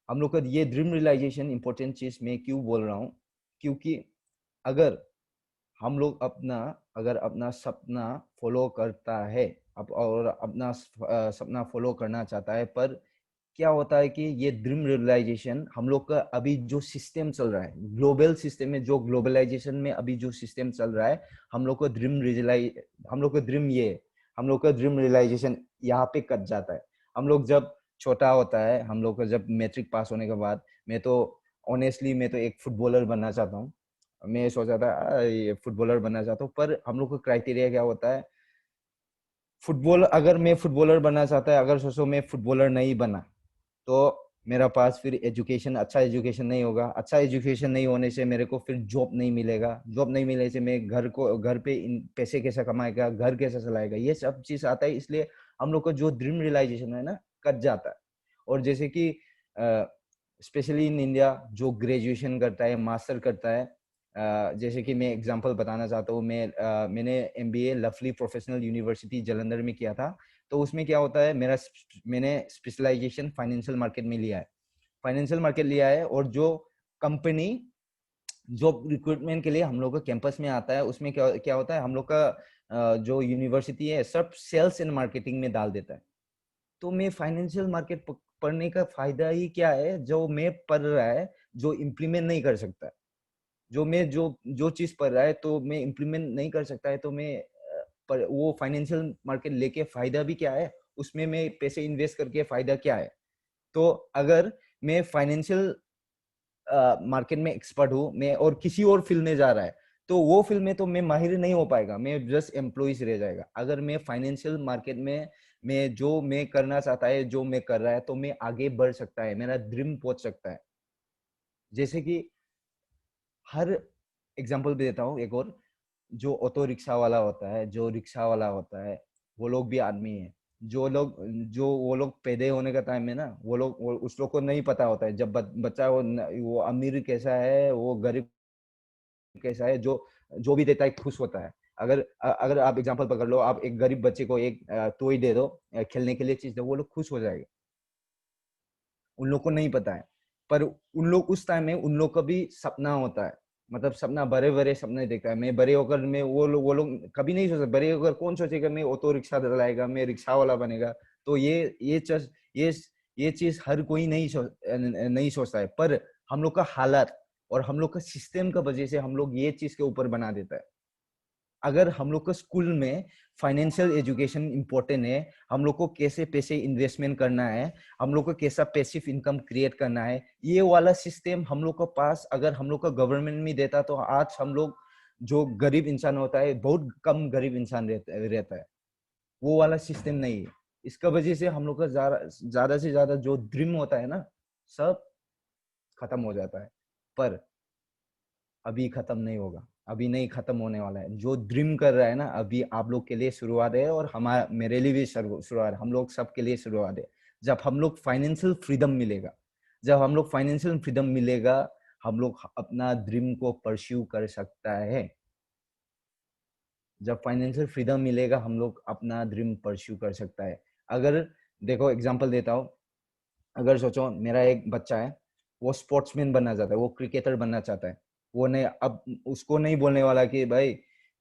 हम लोग का ये ड्रीम रियलाइजेशन इंपॉर्टेंट चीज मैं क्यों बोल रहा हूँ, क्योंकि अगर हम लोग अगर अपना सपना फॉलो करता है, और अपना सपना फॉलो करना चाहता है, पर क्या होता है कि ये ड्रीम रियलाइजेशन हम लोग का अभी जो सिस्टम चल रहा है, ग्लोबल सिस्टम में, जो ग्लोबलाइजेशन में अभी जो सिस्टम चल रहा है, हम लोग का हम लोग का ड्रीम रियलाइजेशन यहाँ पे कट जाता है। हम लोग जब छोटा होता है, हम लोग का जब मैट्रिक पास होने के बाद, मैं तो ऑनेस्टली मैं तो एक फुटबॉलर बनना चाहता हूँ। मैं सोचा था ये फुटबॉलर बनना चाहता हूँ, पर हम लोग का क्राइटेरिया क्या होता है? अगर मैं फुटबॉलर बनना चाहता है, अगर सोचो मैं फुटबॉलर नहीं बना, तो मेरा पास फिर अच्छा एजुकेशन नहीं होगा। अच्छा एजुकेशन नहीं होने से मेरे को फिर जॉब नहीं मिलेगा। जॉब नहीं मिलने से मैं घर पे पैसे कैसे कमाएगा, घर कैसे चलाएगा, ये सब चीज आता है। इसलिए हम लोग का जो ड्रीम रियलाइजेशन है ना, कट जाता है। और जैसे कि स्पेशली इन इंडिया, जो ग्रेजुएशन करता है, मास्टर करता है, जैसे कि मैं एग्जांपल बताना चाहता हूँ। मैंने MBA lovely professional university Jalandhar में किया था। तो उसमें क्या होता है, मैंने स्पेशलाइजेशन फाइनेंशियल मार्केट में लिया है। फाइनेंशियल मार्केट लिया है, और जो कंपनी जॉब रिक्रूटमेंट के लिए हम लोग का कैंपस में आता है, उसमें क्या क्या होता है, हम लोग का जो यूनिवर्सिटी है सब सेल्स एंड मार्केटिंग में डाल देता है। तो मैं फाइनेंशियल मार्केट पढ़ने का फायदा ही क्या है? जो मैं पढ़ रहा है, जो इम्प्लीमेंट नहीं कर सकता, जो मैं जो जो चीज पढ़ रहा है तो मैं इम्प्लीमेंट नहीं कर सकता है, तो मैं पर वो फाइनेंशियल मार्केट लेके फायदा भी क्या है? उसमें मैं पैसे इन्वेस्ट करके फायदा क्या है? तो अगर मैं फाइनेंशियल मार्केट में एक्सपर्ट हूँ, मैं और किसी और फील्ड में जा रहा है, तो वो फील्ड में तो मैं माहिर नहीं हो पाएगा, मैं जस्ट एम्प्लॉइज रह जाएगा। अगर मैं फाइनेंशियल मार्केट में मैं जो मैं करना चाहता है, जो मैं कर रहा है, तो मैं आगे बढ़ सकता है, मेरा ड्रीम पहुंच सकता है। जैसे कि हर एग्जांपल भी देता हूँ एक और, जो ऑटो रिक्शा वाला होता है, जो रिक्शा वाला होता है, वो लोग भी आदमी है। वो लोग पैदा होने का टाइम में ना, उस लोग को नहीं पता होता है, जब बच्चा वो अमीर कैसा है, वो गरीब कैसा है, जो जो भी देता है खुश होता है। अगर आप एग्जांपल पकड़ लो, आप एक गरीब बच्चे को एक टॉय दे दो, खेलने के लिए चीज दो, वो लोग खुश हो जाएगा। उन लोग को नहीं पता है, पर उन लोग उस टाइम में उन लोग का भी सपना होता है, मतलब सपना, बड़े बड़े सपने देखता है। मैं बड़े होकर मैं वो लोग कभी नहीं सोचते, बड़े होकर कौन सोचेगा मैं ऑटो रिक्शा चलाएगा, मैं रिक्शा वाला बनेगा। तो ये ये चीज हर कोई नहीं सोचता है, पर हम लोग का हालत और हम लोग का सिस्टम का वजह से हम लोग ये चीज के ऊपर बना देता है। अगर हम लोग को स्कूल में फाइनेंशियल एजुकेशन इंपॉर्टेंट है, हम लोग को कैसे पैसे इन्वेस्टमेंट करना है, हम लोग को कैसा पैसिव इनकम क्रिएट करना है, ये वाला सिस्टम हम लोग के पास अगर हम लोग का गवर्नमेंट में देता, तो आज हम लोग जो गरीब इंसान होता है, बहुत कम गरीब इंसान रहता है, वो वाला सिस्टम नहीं है। इसका वजह से हम लोग का ज्यादा से ज्यादा जो ड्रीम होता है ना, सब खत्म हो जाता है। पर अभी खत्म नहीं होगा, अभी नहीं खत्म होने वाला है। जो ड्रीम कर रहा है ना, अभी आप लोग के लिए शुरुआत है, और हमारा मेरे लिए भी शुरुआत है, हम लोग सबके लिए शुरुआत है। जब हम लोग फाइनेंशियल फ्रीडम मिलेगा, जब हम लोग फाइनेंशियल फ्रीडम मिलेगा, हम लोग अपना ड्रीम को परस्यू कर सकता है। जब फाइनेंशियल फ्रीडम मिलेगा, हम लोग अपना ड्रीम परस्यू कर सकता है। अगर देखो एग्जांपल देता हूँ, अगर सोचो मेरा एक बच्चा है, वो स्पोर्ट्समैन बनना चाहता है, वो क्रिकेटर बनना चाहता है। वो नहीं, अब उसको नहीं बोलने वाला कि भाई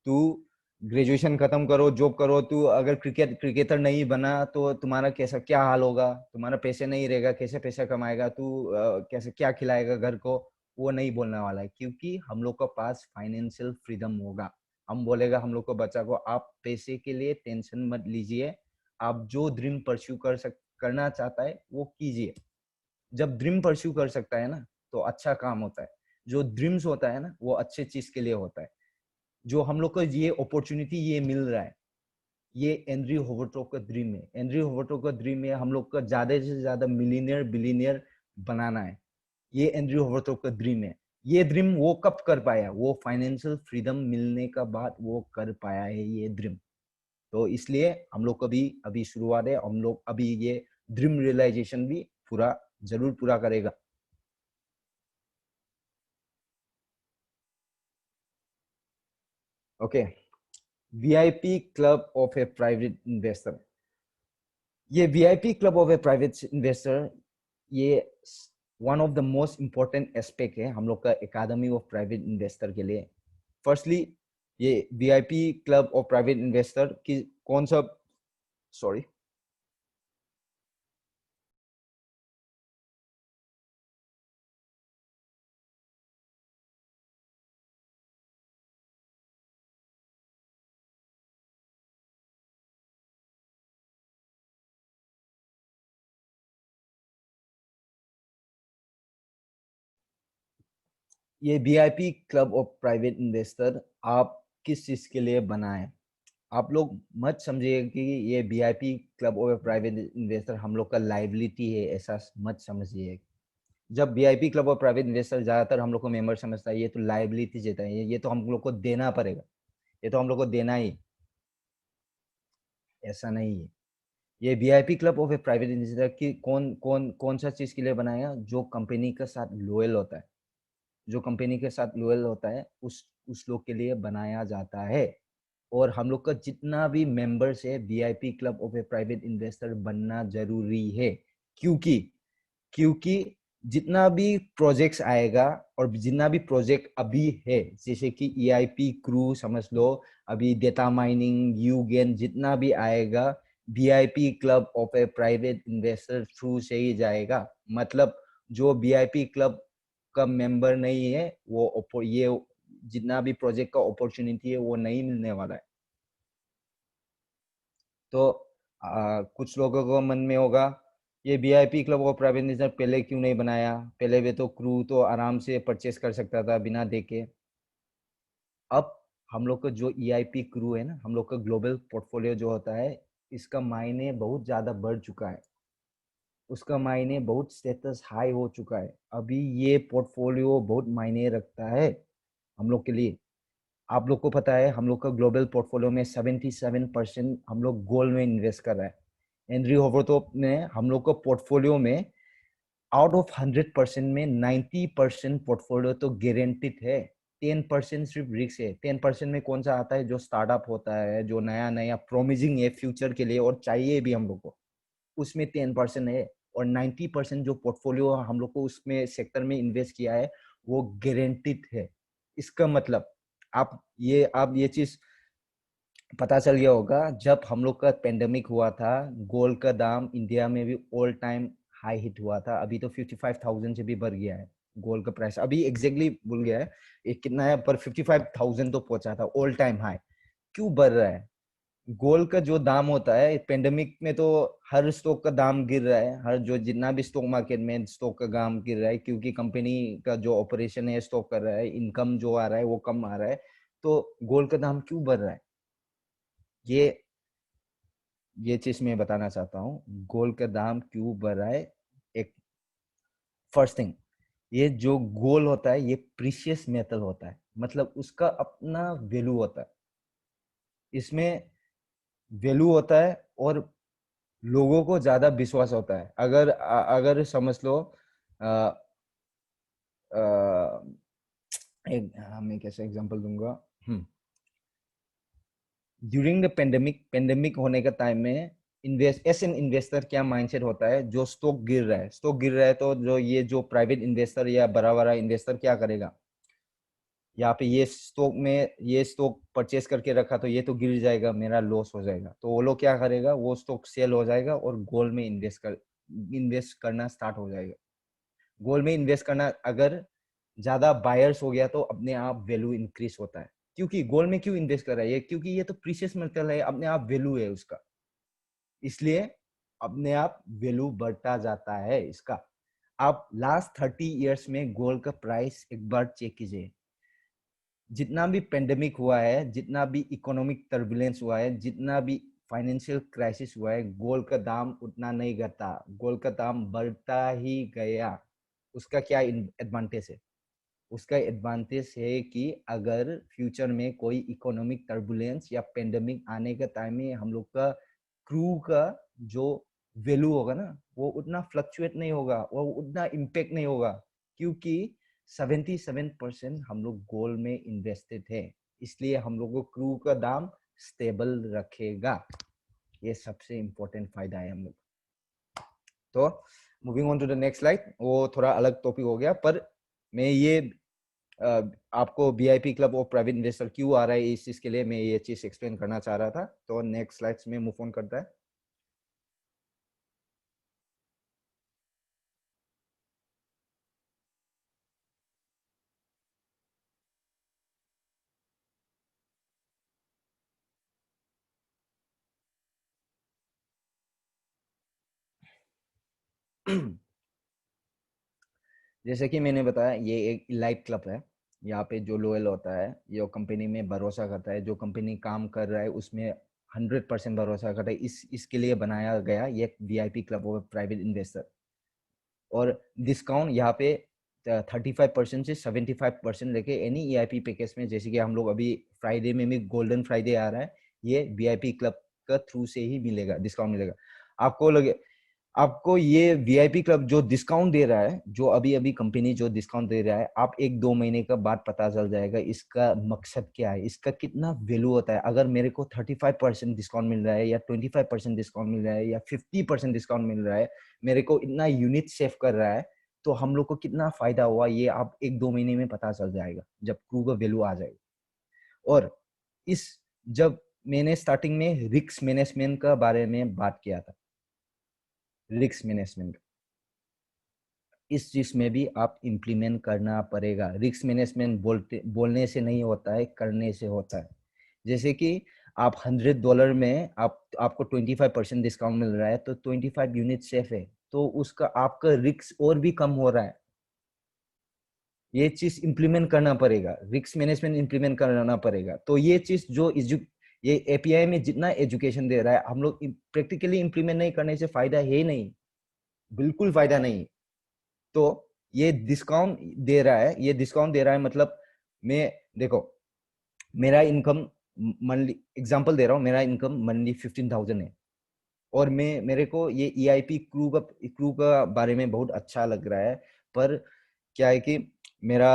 तू ग्रेजुएशन खत्म करो, जॉब करो, तू अगर क्रिकेटर नहीं बना तो तुम्हारा कैसा क्या हाल होगा, तुम्हारा पैसे नहीं रहेगा, कैसे पैसा कमाएगा तू, कैसे क्या खिलाएगा घर को। वो नहीं बोलने वाला है, क्योंकि हम लोग के पास फाइनेंशियल फ्रीडम होगा। हम बोलेगा हम लोग को, बच्चा को, आप पैसे के लिए टेंशन मत लीजिए, आप जो ड्रीम परस्यू करना चाहता है वो कीजिए। जब ड्रीम परस्यू कर सकता है ना, तो अच्छा काम होता है। जो ड्रीम्स होता है ना, वो अच्छे चीज के लिए होता है। जो हम लोग को ये अपॉर्चुनिटी ये मिल रहा है, ये एंड्रयू होवर्टॉप का ड्रीम है। एंड्रयू होवर्टॉप का ड्रीम है हम लोग का ज्यादा से ज्यादा मिलीनियर बिलीनियर बनाना है। ये एंड्रयू होवर्टॉप का ड्रीम है। ये ड्रीम वो कब कर पाया, वो फाइनेंशियल फ्रीडम मिलने का बाद वो कर पाया है ये ड्रीम। तो इसलिए हम लोग को भी अभी शुरुआत है, हम लोग अभी ये ड्रीम रियलाइजेशन भी पूरा जरूर पूरा करेगा। Okay, VIP club of a private investor. ये VIP club of a private investor, ये one of the most important aspect है हम लोग का एकेडमी ऑफ प्राइवेट इन्वेस्टर के लिए। फर्स्टली, ये VIP club of private investor की कौन सा, सॉरी, ये VIP club of private investor आप किस चीज के लिए बनाए। आप लोग मत समझिए कि ये VIP club of private investor हम लोग का लाइबिलिटी है, ऐसा मत समझिए। जब VIP club of private investor, ज्यादातर हम लोग को मेंबर समझता है ये तो लाइबिलिटी देता है, ये तो हम लोग को देना पड़ेगा, ये तो हम लोग को देना ही। ऐसा नहीं है। ये VIP club of a private investor की कौन कौन कौन सा चीज के लिए बनाया, जो कंपनी के साथ लोयल होता है, जो कंपनी के साथ लोयल होता है, उस लोग के लिए बनाया जाता है। और हम लोग का जितना भी मेंबर्स है, VIP club of a private investor बनना जरूरी है। क्योंकि क्योंकि जितना भी प्रोजेक्ट्स आएगा, और जितना भी प्रोजेक्ट अभी है, जैसे कि ईआईपी क्रू समझ लो, अभी डेटा माइनिंग, यूगेन, जितना भी आएगा, VIP club of a private investor through से ही जाएगा। मतलब जो वीआईपी क्लब का मेंबर नहीं है, वो ये जितना भी प्रोजेक्ट का अपॉर्चुनिटी है वो नहीं मिलने वाला है। तो कुछ लोगों को मन में होगा, ये VIP club of private investor पहले क्यों नहीं बनाया, पहले वे तो क्रू तो आराम से परचेस कर सकता था बिना देखे। अब हम लोग का जो ईआईपी क्रू है ना, हम लोग का ग्लोबल पोर्टफोलियो जो होता है, इसका मायने बहुत ज्यादा बढ़ चुका है, उसका मायने बहुत स्टेटस हाई हो चुका है। अभी ये पोर्टफोलियो बहुत मायने रखता है हम लोग के लिए। आप लोग को पता है, हम लोग का ग्लोबल पोर्टफोलियो में 77% हम लोग गोल्ड में इन्वेस्ट कर रहा है। एंड्रयू होवर्टॉप ने हम लोग का पोर्टफोलियो में, आउट ऑफ 100% में 90% पोर्टफोलियो तो गारंटीड है। 10% सिर्फ रिस्क है। 10% में कौन सा आता है, जो स्टार्टअप होता है, जो नया नया प्रोमिजिंग है फ्यूचर के लिए और चाहिए भी हम लोग को, उसमें 10% है। और 90% जो पोर्टफोलियो हम लोग को उसमें सेक्टर में इन्वेस्ट किया है, वो गारंटीड है। इसका मतलब आप ये चीज पता चल गया होगा, जब हम लोग का पेंडेमिक हुआ था, गोल्ड का दाम इंडिया में भी ऑल टाइम हाई हिट हुआ था। अभी तो 55,000 से भी बढ़ गया है गोल्ड का प्राइस। अभी एग्जैक्टली भूल गया है ये कितना है, पर 55,000 तो पहुंचा था, ऑल टाइम हाई। क्यों बढ़ रहा है? गोल्ड का जो दाम होता है पेंडेमिक में, तो हर स्टॉक का दाम गिर रहा है, हर जो जितना भी स्टॉक मार्केट में स्टॉक का दाम गिर रहा है, क्योंकि कंपनी का जो ऑपरेशन है स्टॉक कर रहा है, इनकम जो आ रहा है वो कम आ रहा है। तो गोल्ड का दाम क्यों बढ़ रहा है, ये चीज मैं बताना चाहता हूँ। गोल्ड का दाम क्यों बढ़ रहा है, एक फर्स्ट थिंग, ये जो गोल्ड होता है ये प्रीशियस मेटल होता है, मतलब उसका अपना वैल्यू होता है, इसमें वैल्यू होता है और लोगों को ज्यादा विश्वास होता है। अगर समझ लो, अ, अ, मैं कैसे एग्जांपल दूंगा। ड्यूरिंग द पेंडेमिक होने का टाइम में इन्वेस्ट एस एन इन्वेस्टर क्या माइंडसेट होता है, जो स्टॉक गिर रहा है तो जो ये जो प्राइवेट इन्वेस्टर या बड़ा बड़ा इन्वेस्टर क्या करेगा, यहाँ पे ये स्टॉक परचेस करके रखा तो ये तो गिर जाएगा, मेरा लॉस हो जाएगा, तो वो लोग क्या करेगा, वो स्टॉक सेल हो जाएगा और गोल्ड में इन्वेस्ट करना स्टार्ट हो जाएगा। गोल्ड में इन्वेस्ट करना अगर ज्यादा बायर्स हो गया तो अपने आप वैल्यू इंक्रीज होता है। क्योंकि गोल्ड में क्यों इन्वेस्ट कर रहा है ये, क्योंकि ये तो प्रीशियस मेटल है, अपने आप वैल्यू है उसका, इसलिए अपने आप वैल्यू बढ़ता जाता है इसका। आप लास्ट 30 इयर्स में गोल्ड का प्राइस एक बार चेक कीजिए, जितना भी पेंडेमिक हुआ है, जितना भी इकोनॉमिक टर्बुलेंस हुआ है, जितना भी फाइनेंशियल क्राइसिस हुआ है, गोल्ड का दाम उतना नहीं घटा, गोल्ड का दाम बढ़ता ही गया। उसका क्या एडवांटेज है, उसका एडवांटेज है कि अगर फ्यूचर में कोई इकोनॉमिक टर्बुलेंस या पेंडेमिक आने के टाइम में हम लोग का क्रू का जो वैल्यू होगा ना, वो उतना फ्लक्चुएट नहीं होगा, वो उतना इम्पेक्ट नहीं होगा, क्योंकि 77% हम लोग गोल्ड में इन्वेस्टेड है, इसलिए हम लोग को क्रू का दाम स्टेबल रखेगा। ये सबसे इम्पोर्टेंट फायदा है हम लोग। तो moving on to the next slide, वो थोड़ा अलग टॉपिक हो गया, पर मैं ये आपको वीआईपी क्लब और प्राइवेट इन्वेस्टर क्यों आ रहा है इस चीज के लिए मैं ये चीज एक्सप्लेन करना चाह रहा था। तो नेक्स्ट स्लाइड्स में मूव ऑन करता है। जैसे कि मैंने बताया, ये एक इलाइट क्लब है। यहाँ पे जो लोयल होता है, जो कंपनी में भरोसा करता है, जो कंपनी काम कर रहा है उसमें 100% भरोसा करता है, इसके लिए बनाया गया ये वीआईपी क्लब और प्राइवेट इन्वेस्टर। और डिस्काउंट यहाँ पे 35% से 75% लेके एनी ईआईपी पैकेज में, जैसे कि हम लोग अभी फ्राइडे में भी गोल्डन फ्राइडे आ रहा है, ये वीआईपी क्लब का थ्रू से ही मिलेगा, डिस्काउंट मिलेगा। आपको लगे, आपको ये वीआईपी क्लब जो डिस्काउंट दे रहा है, जो अभी अभी कंपनी जो डिस्काउंट दे रहा है, आप 1-2 महीने का बाद पता चल जाएगा इसका मकसद क्या है, इसका कितना वैल्यू होता है। अगर मेरे को 35% डिस्काउंट मिल रहा है या 25% डिस्काउंट मिल रहा है या 50% डिस्काउंट मिल रहा है, मेरे को इतना यूनिट सेव कर रहा है, तो हम लोग को कितना फायदा हुआ ये आप 1-2 महीने में पता चल जाएगा जब क्रू का वैल्यू आ जाएगा। और इस जब मैंने स्टार्टिंग में रिस्क मैनेजमेंट का बारे में बात किया था, रिस्क मैनेजमेंट इस चीज में भी आप इम्प्लीमेंट करना पड़ेगा। रिस्क मैनेजमेंट बोलने से नहीं होता है, करने से होता है। जैसे कि आप $100 में आपको 25% डिस्काउंट मिल रहा है, तो 25 यूनिट सेफ है, तो उसका आपका रिस्क और भी कम हो रहा है। ये चीज इम्प्लीमेंट करना पड़ेगा, रिस्क मैनेजमेंट इम्प्लीमेंट करना पड़ेगा। तो ये चीज जो ये एपीआई में जितना एजुकेशन दे रहा है, हम लोग प्रैक्टिकली इम्प्लीमेंट नहीं करने से फायदा है ही नहीं, बिल्कुल फायदा नहीं। तो ये डिस्काउंट दे रहा है, ये डिस्काउंट दे रहा है मतलब, मैं देखो, मेरा इनकम मंथली एग्जांपल दे रहा हूँ, मेरा इनकम मंथली 15,000 है, और मेरे को ये ईआईपी क्रू का बारे में बहुत अच्छा लग रहा है। पर क्या है कि मेरा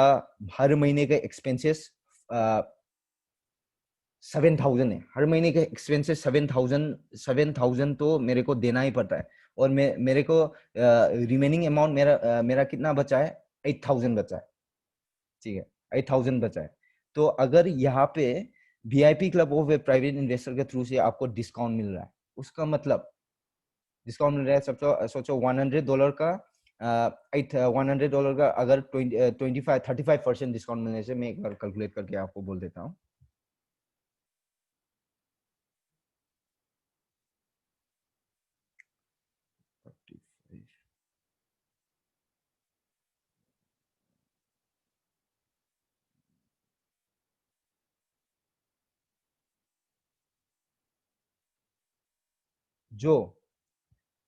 हर महीने का एक्सपेंसेस 7,000 है, हर महीने के एक्सपेंसेस 7,000 तो मेरे को देना ही पड़ता है। और मेरे को रिमेनिंग अमाउंट मेरा कितना बचा है, 8,000 बचा है, ठीक है, 8,000 बचा है। तो अगर यहाँ पे VIP club of private investor के थ्रू से आपको डिस्काउंट मिल रहा है, उसका मतलब डिस्काउंट मिल रहा है, सोचो सोचो $100 का, $100 का अगर 35% डिस्काउंट मिलने से, मैं एक बार कैलकुलेट करके आपको बोल देता हूँ। जो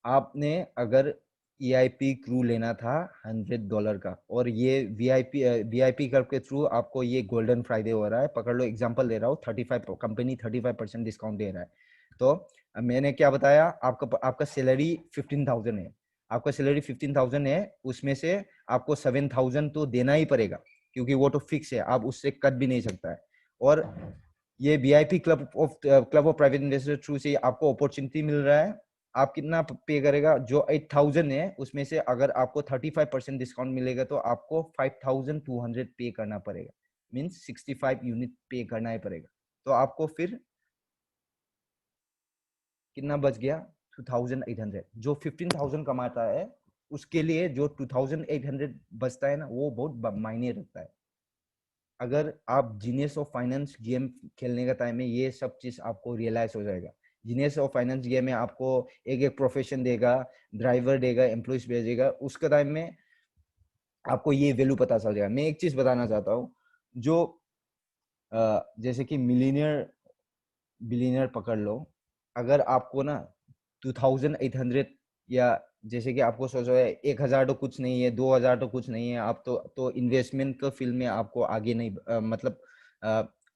आपने अगर EIP क्रू लेना था $100 का, और ये VIP क्लब के थ्रू आपको ये गोल्डन फ्राइडे हो रहा है, पकड़ लो, एग्जांपल दे रहा हूँ, 35 कंपनी 35% डिस्काउंट दे रहा है। तो मैंने क्या बताया, आपका सैलरी 15,000 है, आपका सैलरी 15,000 है, उसमें से आपको 7,000 तो देना ही पड़ेगा, क्योंकि वो तो फिक्स है, आप उससे कट भी नहीं सकता है। और ये VIP club of private investor through से आपको अपॉर्चुनिटी मिल रहा है। आप कितना पे करेगा, जो 8,000 है उसमें से अगर आपको 35% डिस्काउंट मिलेगा तो आपको 5,200 पे करना पड़ेगा, मीन्स 65 यूनिट पे करना ही पड़ेगा। तो आपको फिर कितना बच गया, 2,800। जो 15,000 कमाता है उसके लिए जो 2,800 बचता है ना, वो बहुत मायने रखता है। अगर आप जीनियस ऑफ फाइनेंस गेम खेलने का टाइम में ये सब चीज आपको रियलाइज हो जाएगा। जीनियस ऑफ फाइनेंस गेम में आपको एक एक प्रोफेशन देगा, ड्राइवर देगा, एम्प्लॉइज भेजेगा, उसके टाइम में आपको ये वैल्यू पता चल जाएगा। मैं एक चीज बताना चाहता हूँ, जो जैसे कि मिलीनियर बिलीनियर पकड़ लो, अगर आपको ना 2,800, या जैसे कि आपको सोचो है 1,000 तो कुछ नहीं है, 2,000 तो कुछ नहीं है, आप तो इन्वेस्टमेंट का फील्ड में आपको आगे नहीं मतलब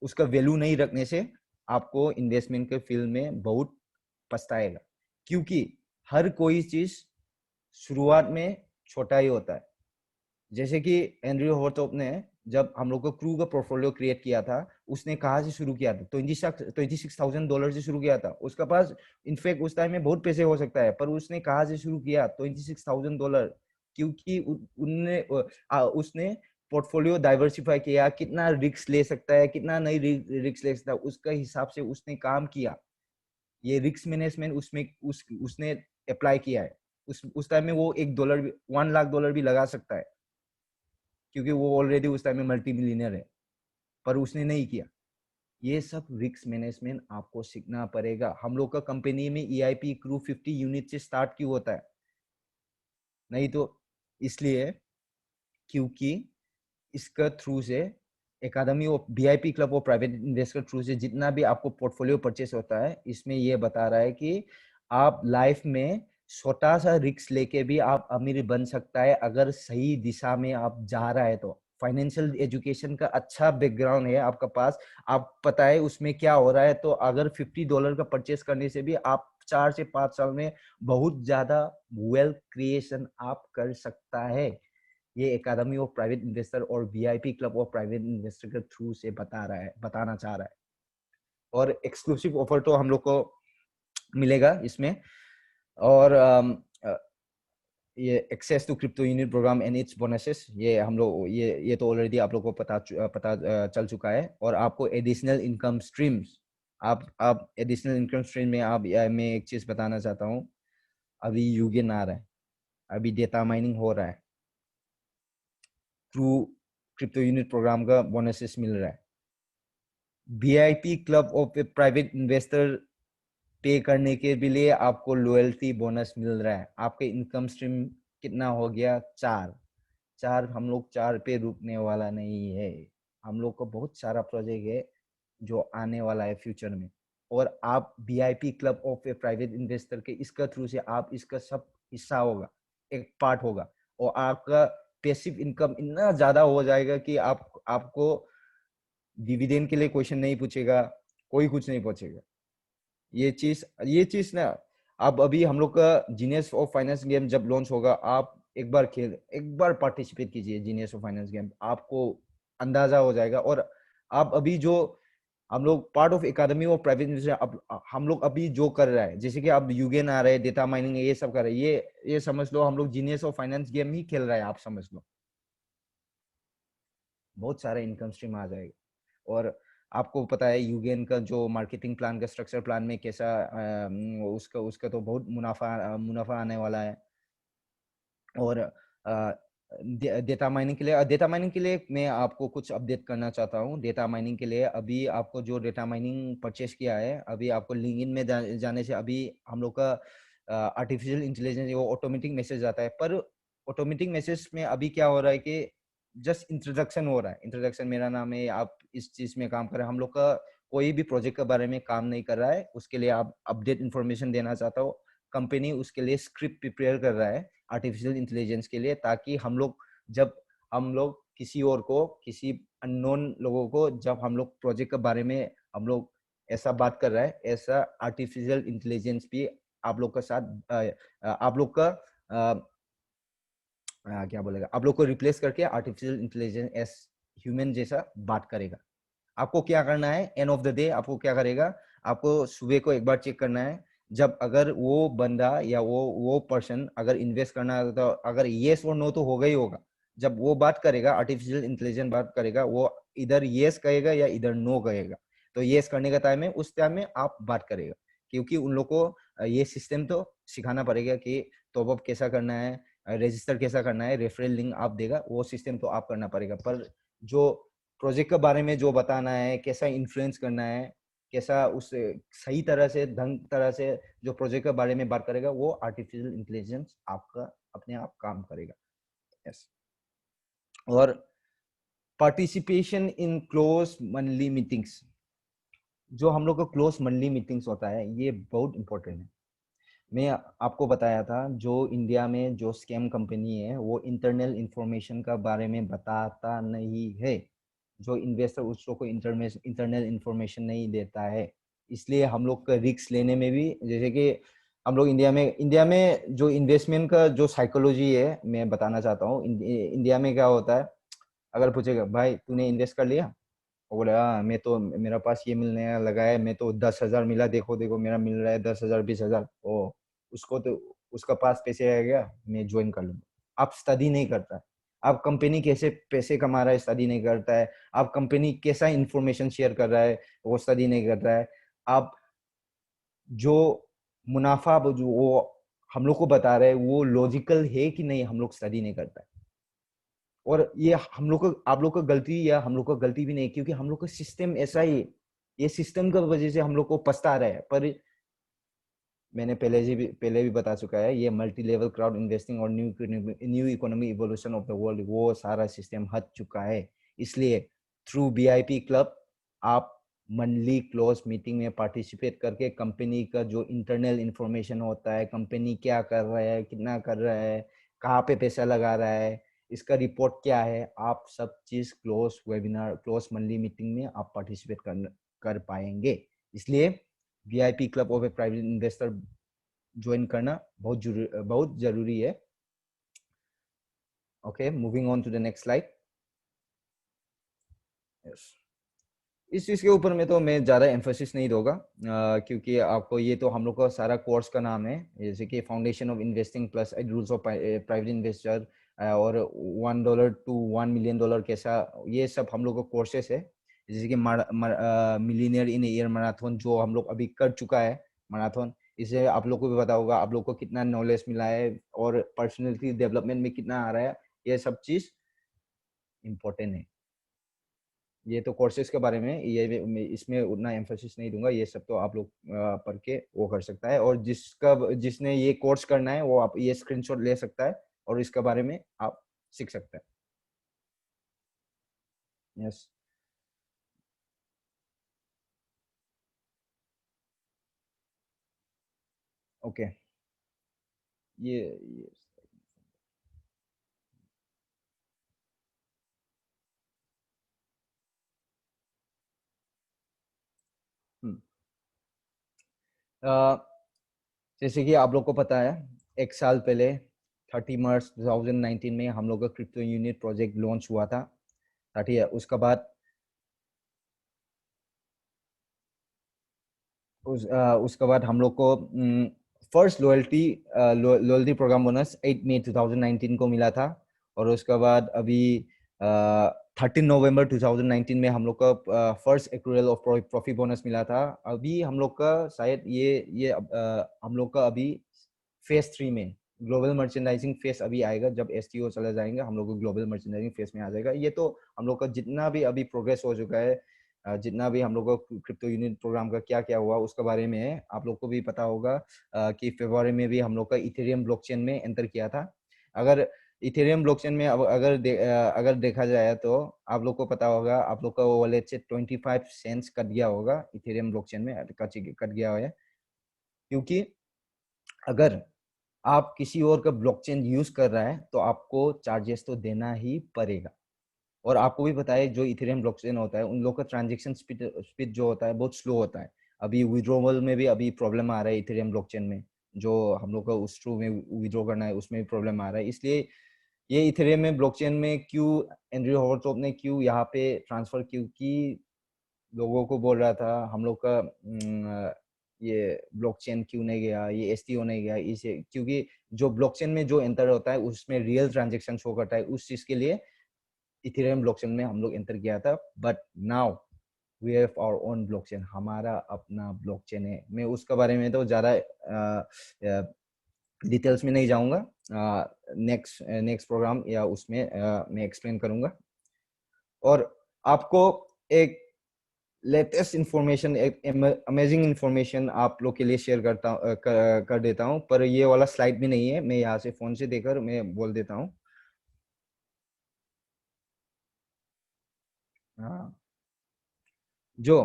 उसका वैल्यू नहीं रखने से आपको इन्वेस्टमेंट के फील्ड में बहुत पछताएगा, क्योंकि हर कोई चीज शुरुआत में छोटा ही होता है। जैसे कि एंड्रयू हॉर्थोप ने जब हम लोग को क्रू का पोर्टफोलियो क्रिएट किया था, उसने कहाँ से शुरू किया था, $26,000 से शुरू किया था। उसका पास इनफैक्ट उस टाइम में बहुत पैसे हो सकता है, पर उसने कहाँ से शुरू किया, $26,000, क्योंकि उनने उसने पोर्टफोलियो डाइवर्सिफाई किया, कितना रिस्क ले सकता है, कितना नहीं रिस्क ले सकता है, उसका हिसाब से उसने काम किया। ये रिस्क मैनेजमेंट उसमें उसने अप्लाई किया है। उस टाइम में वो $1 भी, $1 लाख भी लगा सकता है, क्योंकि वो ऑलरेडी उस टाइम में मल्टी मिलियनर है, पर उसने नहीं किया। ये सब रिस्क मैनेजमेंट आपको सीखना पड़ेगा। हम लोग का कंपनी में EIP क्रू 50 यूनिट से स्टार्ट क्यों होता है, नहीं तो इसलिए क्योंकि इसका थ्रू से एकेडमी ऑफ VIP क्लब और प्राइवेट इन्वेस्टर थ्रू से जितना भी आपको पोर्टफोलियो परचेस होता है, इसमें ये बता रहा है कि आप लाइफ में छोटा सा रिस्क लेके भी आप अमीर बन सकता है, अगर सही दिशा में आप जा रहा है तो। फाइनेंशियल एजुकेशन का अच्छा बैकग्राउंड है आपका पास, आप पता है उसमें क्या हो रहा है, तो अगर $50 का परचेस करने से भी आप 4 से 5 साल में बहुत ज्यादा वेल्थ क्रिएशन आप कर सकता है। ये एकेडमी ऑफ प्राइवेट इन्वेस्टर और VIP club of private investor के थ्रू से बताना चाह रहा है। और एक्सक्लूसिव ऑफर तो हम लोग को मिलेगा इसमें, और ये access to crypto unit program and its bonuses, ये हम लोग ये तो ऑलरेडी आप लोग को पता चल चुका है। और आपको एडिशनल इनकम स्ट्रीम्स, आप एडिशनल इनकम स्ट्रीम में मैं एक चीज बताना चाहता हूँ। अभी यूगेन आ रहा है, अभी डेटा माइनिंग हो रहा है, थ्रू क्रिप्टो यूनिट प्रोग्राम का बोनसेस मिल रहा है। VIP club of private investor पे करने के भी लिए आपको लॉयल्टी बोनस मिल रहा है। आपके इनकम स्ट्रीम कितना हो गया, 4। हम लोग 4 पे रुकने वाला नहीं है, हम लोग को बहुत सारा प्रोजेक्ट है जो आने वाला है फ्यूचर में। और आप VIP club of a private investor के इसका थ्रू से आप इसका सब हिस्सा होगा, एक पार्ट होगा, और आपका पैसिव इनकम इतना ज्यादा हो जाएगा कि आपको डिविडेंड के लिए क्वेश्चन नहीं पूछेगा, कोई कुछ नहीं पूछेगा। ये चीज ना, अब अभी हम लोग का जीनियस ऑफ फाइनेंस गेम जब लॉन्च होगा, आप एक बार पार्टिसिपेट कीजिए जीनियस ऑफ फाइनेंस गेम, आपको अंदाजा हो जाएगा। और आप अभी जो हम लोग part of academy of private investor, हम लोग अभी जो कर रहा है, जैसे कि आप यूगेन आ रहे हैं, डेटा माइनिंग ये सब कर रहे हैं, ये समझ लो हम लोग जीनियस ऑफ फाइनेंस गेम ही खेल रहा है, आप समझ लो। बहुत सारा इनकम स्ट्रीम आ जाएगा। और आपको पता है यूगेन का जो मार्केटिंग प्लान का स्ट्रक्चर प्लान में कैसा उसका उसका तो बहुत मुनाफा आने वाला है। और डेटा माइनिंग के लिए मैं आपको कुछ अपडेट करना चाहता हूँ। डेटा माइनिंग के लिए अभी आपको जो डेटा माइनिंग परचेस किया है, अभी आपको लिंक्डइन में जाने से अभी हम लोग का आर्टिफिशियल इंटेलिजेंस वो ऑटोमेटिक मैसेज आता है। पर ऑटोमेटिक मैसेज में अभी क्या हो रहा है कि जस्ट इंट्रोडक्शन हो रहा है। इंट्रोडक्शन, मेरा नाम है, आप इस चीज में काम कर रहे हैं, हम लोग का कोई भी प्रोजेक्ट के बारे में काम नहीं कर रहा है, उसके लिए आप अपडेट इन्फॉर्मेशन देना चाहता हो। कंपनी उसके लिए स्क्रिप्ट प्रिपेयर कर रहा है आर्टिफिशियल इंटेलिजेंस के लिए, ताकि हम लोग जब हम लोग किसी और को, किसी अननोन लोगों को जब हम लोग प्रोजेक्ट के बारे में हम लोग ऐसा बात कर रहा है, ऐसा आर्टिफिशियल इंटेलिजेंस भी आप लोग का साथ आप लोग का क्या बोलेगा, आप लोग को रिप्लेस करके आर्टिफिशियल इंटेलिजेंस एस ह्यूमन जैसा बात करेगा। आपको क्या करना है, एंड ऑफ द डे आपको क्या करेगा, आपको सुबह को एक बार चेक करना है, जब अगर वो बंदा या वो पर्सन अगर इन्वेस्ट करना है तो अगर येस और नो तो होगा ही होगा। जब वो बात करेगा, आर्टिफिशियल इंटेलिजेंस बात करेगा, वो इधर येस कहेगा या इधर नो कहेगा। तो येस करने का टाइम है, उस टाइम में आप बात करेगा, क्योंकि उन लोग को ये सिस्टम तो सिखाना पड़ेगा कि टॉप अप कैसा करना है, रजिस्टर कैसा करना है, रेफरल लिंक आप देगा, वो सिस्टम तो आप करना पड़ेगा। पर जो प्रोजेक्ट के बारे में जो बताना है, कैसा इन्फ्लुएंस करना है, कैसा उस सही तरह से ढंग तरह से जो प्रोजेक्ट के बारे में बात करेगा, वो आर्टिफिशियल इंटेलिजेंस आपका अपने आप काम करेगा। यस। और participation in close monthly meetings, जो हम लोग का क्लोज मंथली मीटिंग्स होता है, ये बहुत इंपॉर्टेंट है। मैं आपको बताया था, जो इंडिया में जो स्कैम कंपनी है, वो इंटरनल इंफॉर्मेशन का बारे में बताता नहीं है। जो इन्वेस्टर उसको कोई इंटरनल इंफॉर्मेशन नहीं देता है, इसलिए हम लोग का रिस्क लेने में भी, जैसे कि हम लोग इंडिया में जो इन्वेस्टमेंट का जो साइकोलॉजी है, मैं बताना चाहता हूँ। इंडिया में क्या होता है, अगर पूछेगा भाई तूने इन्वेस्ट कर लिया, वो बोले हाँ मैं तो, मेरा पास ये मिलने लगा है, मैं तो 10,000 मिला, देखो देखो मेरा मिल रहा है 10,000 20,000, ओ उसको तो उसका पास पैसे आ गया, मैं ज्वाइन कर लूंगा। आप स्टडी नहीं करता है, आप कंपनी कैसे पैसे कमा रहा है स्टडी नहीं करता है, आप कंपनी कैसा इंफॉर्मेशन शेयर कर रहा है वो स्टडी नहीं कर रहा है, आप जो मुनाफा जो वो हम लोग को बता रहे हैं वो लॉजिकल है कि नहीं, हम लोग स्टडी नहीं करता है। और ये हम लोग को, आप लोग का गलती या हम लोग का गलती भी नहीं, क्योंकि हम लोग का सिस्टम ऐसा ही है। ये सिस्टम का वजह से हम लोग को पछता रहा है। पर मैंने पहले भी बता चुका है, ये मल्टी लेवल क्राउड इन्वेस्टिंग और new economy evolution of the world, वो सारा सिस्टम हट चुका है। इसलिए थ्रू बीआईपी क्लब आप मंथली क्लोज मीटिंग में पार्टिसिपेट करके कंपनी का जो इंटरनल इंफॉर्मेशन होता है, कंपनी क्या कर रहा है, कितना कर रहा है, कहाँ पे पैसा लगा रहा है, इसका रिपोर्ट क्या है, आप सब चीज close webinar, close monthly meeting में आप पार्टिसिपेट कर पाएंगे। इसलिए VIP club of a private investor join करना बहुत जरूरी है। Okay, moving on to the next slide. Yes, इस चीज के ऊपर में तो मैं ज्यादा एम्फोसिस नहीं दूंगा, क्योंकि आपको ये तो हम लोग का सारा कोर्स का नाम है, जैसे कि foundation of investing plus rules of private investor और $1 to $1 million कैसा, ये सब हम लोग का कोर्सेस है। जैसे कि मिलीनियर इन ईयर मैराथन जो हम लोग अभी कर चुका है मैराथन, इसे आप लोग को भी पता होगा, आप लोग को कितना नॉलेज मिला है और पर्सनैलिटी डेवलपमेंट में कितना आ रहा है, ये सब चीज इम्पोर्टेंट है। ये तो कोर्सेज के बारे में, ये इसमें उतना एम्फोसिस नहीं दूंगा, ये सब तो आप लोग पढ़ के वो कर सकता है, और जिसने ये कोर्स करना है वो आप ये स्क्रीनशॉट ले सकता है और इसके बारे में आप सीख सकते हैं। यस, ओके, ये हम्म, अ, जैसे कि आप लोग को पता है, एक साल पहले 30 मार्च 2019 में हम लोग का क्रिप्टो यूनिट प्रोजेक्ट लॉन्च हुआ था। 30 उसके बाद उसके बाद हम लोग को फर्स्ट लॉयल्टी प्रोग्राम बोनस 8 मई 2019 को मिला था। और उसके बाद अभी 13 नवंबर 2019 में हम लोग का फर्स्ट एक्रूरल ऑफ प्रॉफिट बोनस मिला था। अभी हम लोग का शायद ये हम लोग का अभी फेज 3 में ग्लोबल मर्चेंडाइजिंग फेस अभी आएगा, जब एसटीओ चला जाएंगे हम लोग को ग्लोबल मर्चेंडाइजिंग फेस में आ जाएगा। ये तो हम लोग का जितना भी अभी प्रोग्रेस हो चुका है, जितना भी हम लोग को क्रिप्टो यूनिट प्रोग्राम का क्या क्या हुआ उसके बारे में है। आप लोग को भी पता होगा कि फरवरी में भी हम लोग का इथेरियम ब्लॉकचेन में एंटर किया था। अगर इथेरियम ब्लॉकचेन में अगर देखा जाए तो आप लोग को पता होगा, आप लोग का वॉलेट से 25 सेंट्स कट गया होगा, इथेरियम ब्लॉकचेन में कट गया है। क्योंकि अगर आप किसी और का ब्लॉकचेन यूज कर रहा है तो आपको चार्जेस तो देना ही पड़ेगा। और आपको भी पता है जो इथेरियम ब्लॉकचेन होता है उन लोग का ट्रांजैक्शन स्पीड जो होता है बहुत स्लो होता है। अभी विड्रॉवल में भी अभी प्रॉब्लम आ रहा है इथेरियम ब्लॉकचेन में, जो हम लोग का उस ट्रू में विड्रॉ करना है उसमें भी प्रॉब्लम आ रहा है। इसलिए ये इथेरियम में ब्लॉकचेन में क्यों एंड्रयू होवरटॉप ने क्यों यहाँ पे ट्रांसफर, क्योंकि लोगों को बोल रहा था हम लोग का ये ब्लॉकचेन क्यों नहीं गया, ये एसटीओ नहीं गया, इसे क्योंकि जो ब्लॉकचेन में जो एंटर होता है उसमें रियल ट्रांजेक्शन शो करता है, उस चीज के लिए इथेरियम ब्लॉकचेन में हम लोग एंटर किया था। But now we have our own blockchain, हमारा अपना ब्लॉकचेन है। मैं उसके बारे में तो ज़्यादा डिटेल्स में नहीं जाऊंगा, नेक्स्ट नेक्स्ट प्रोग्राम या उसमें मैं एक्सप्लेन करूंगा। और आपको एक लेटेस्ट इंफॉर्मेशन, एक अमेजिंग इंफॉर्मेशन आप लोग के लिए शेयर कर देता हूं, पर ये वाला स्लाइड भी नहीं है, मैं यहाँ से फोन से देखकर मैं बोल देता हूँ। हाँ, जो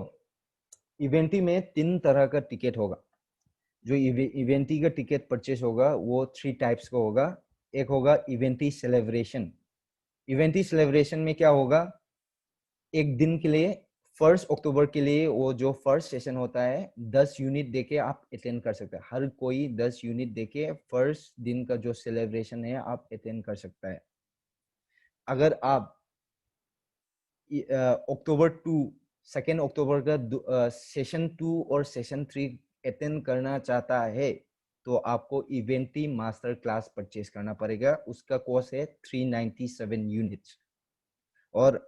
इवेंटी में 3 तरह का टिकट होगा। जो इवेंटी का टिकट परचेस होगा वो 3 टाइप्स का होगा। एक होगा इवेंटी सेलिब्रेशन। इवेंटी सेलिब्रेशन में क्या होगा, एक दिन के लिए 1 अक्टूबर के लिए वो जो फर्स्ट सेशन होता है 10 यूनिट देके आप अटेंड कर सकते हैं। हर कोई 10 यूनिट देके फर्स्ट दिन का जो सेलिब्रेशन है आप अटेंड कर सकता है। अगर आप अक्टूबर 2 2 अक्टूबर का सेशन 2 और सेशन 3 अटेंड करना चाहता है तो आपको इवेंटी मास्टर क्लास परचेज करना पड़ेगा। उसका कॉस्ट है 397 यूनिट्स। और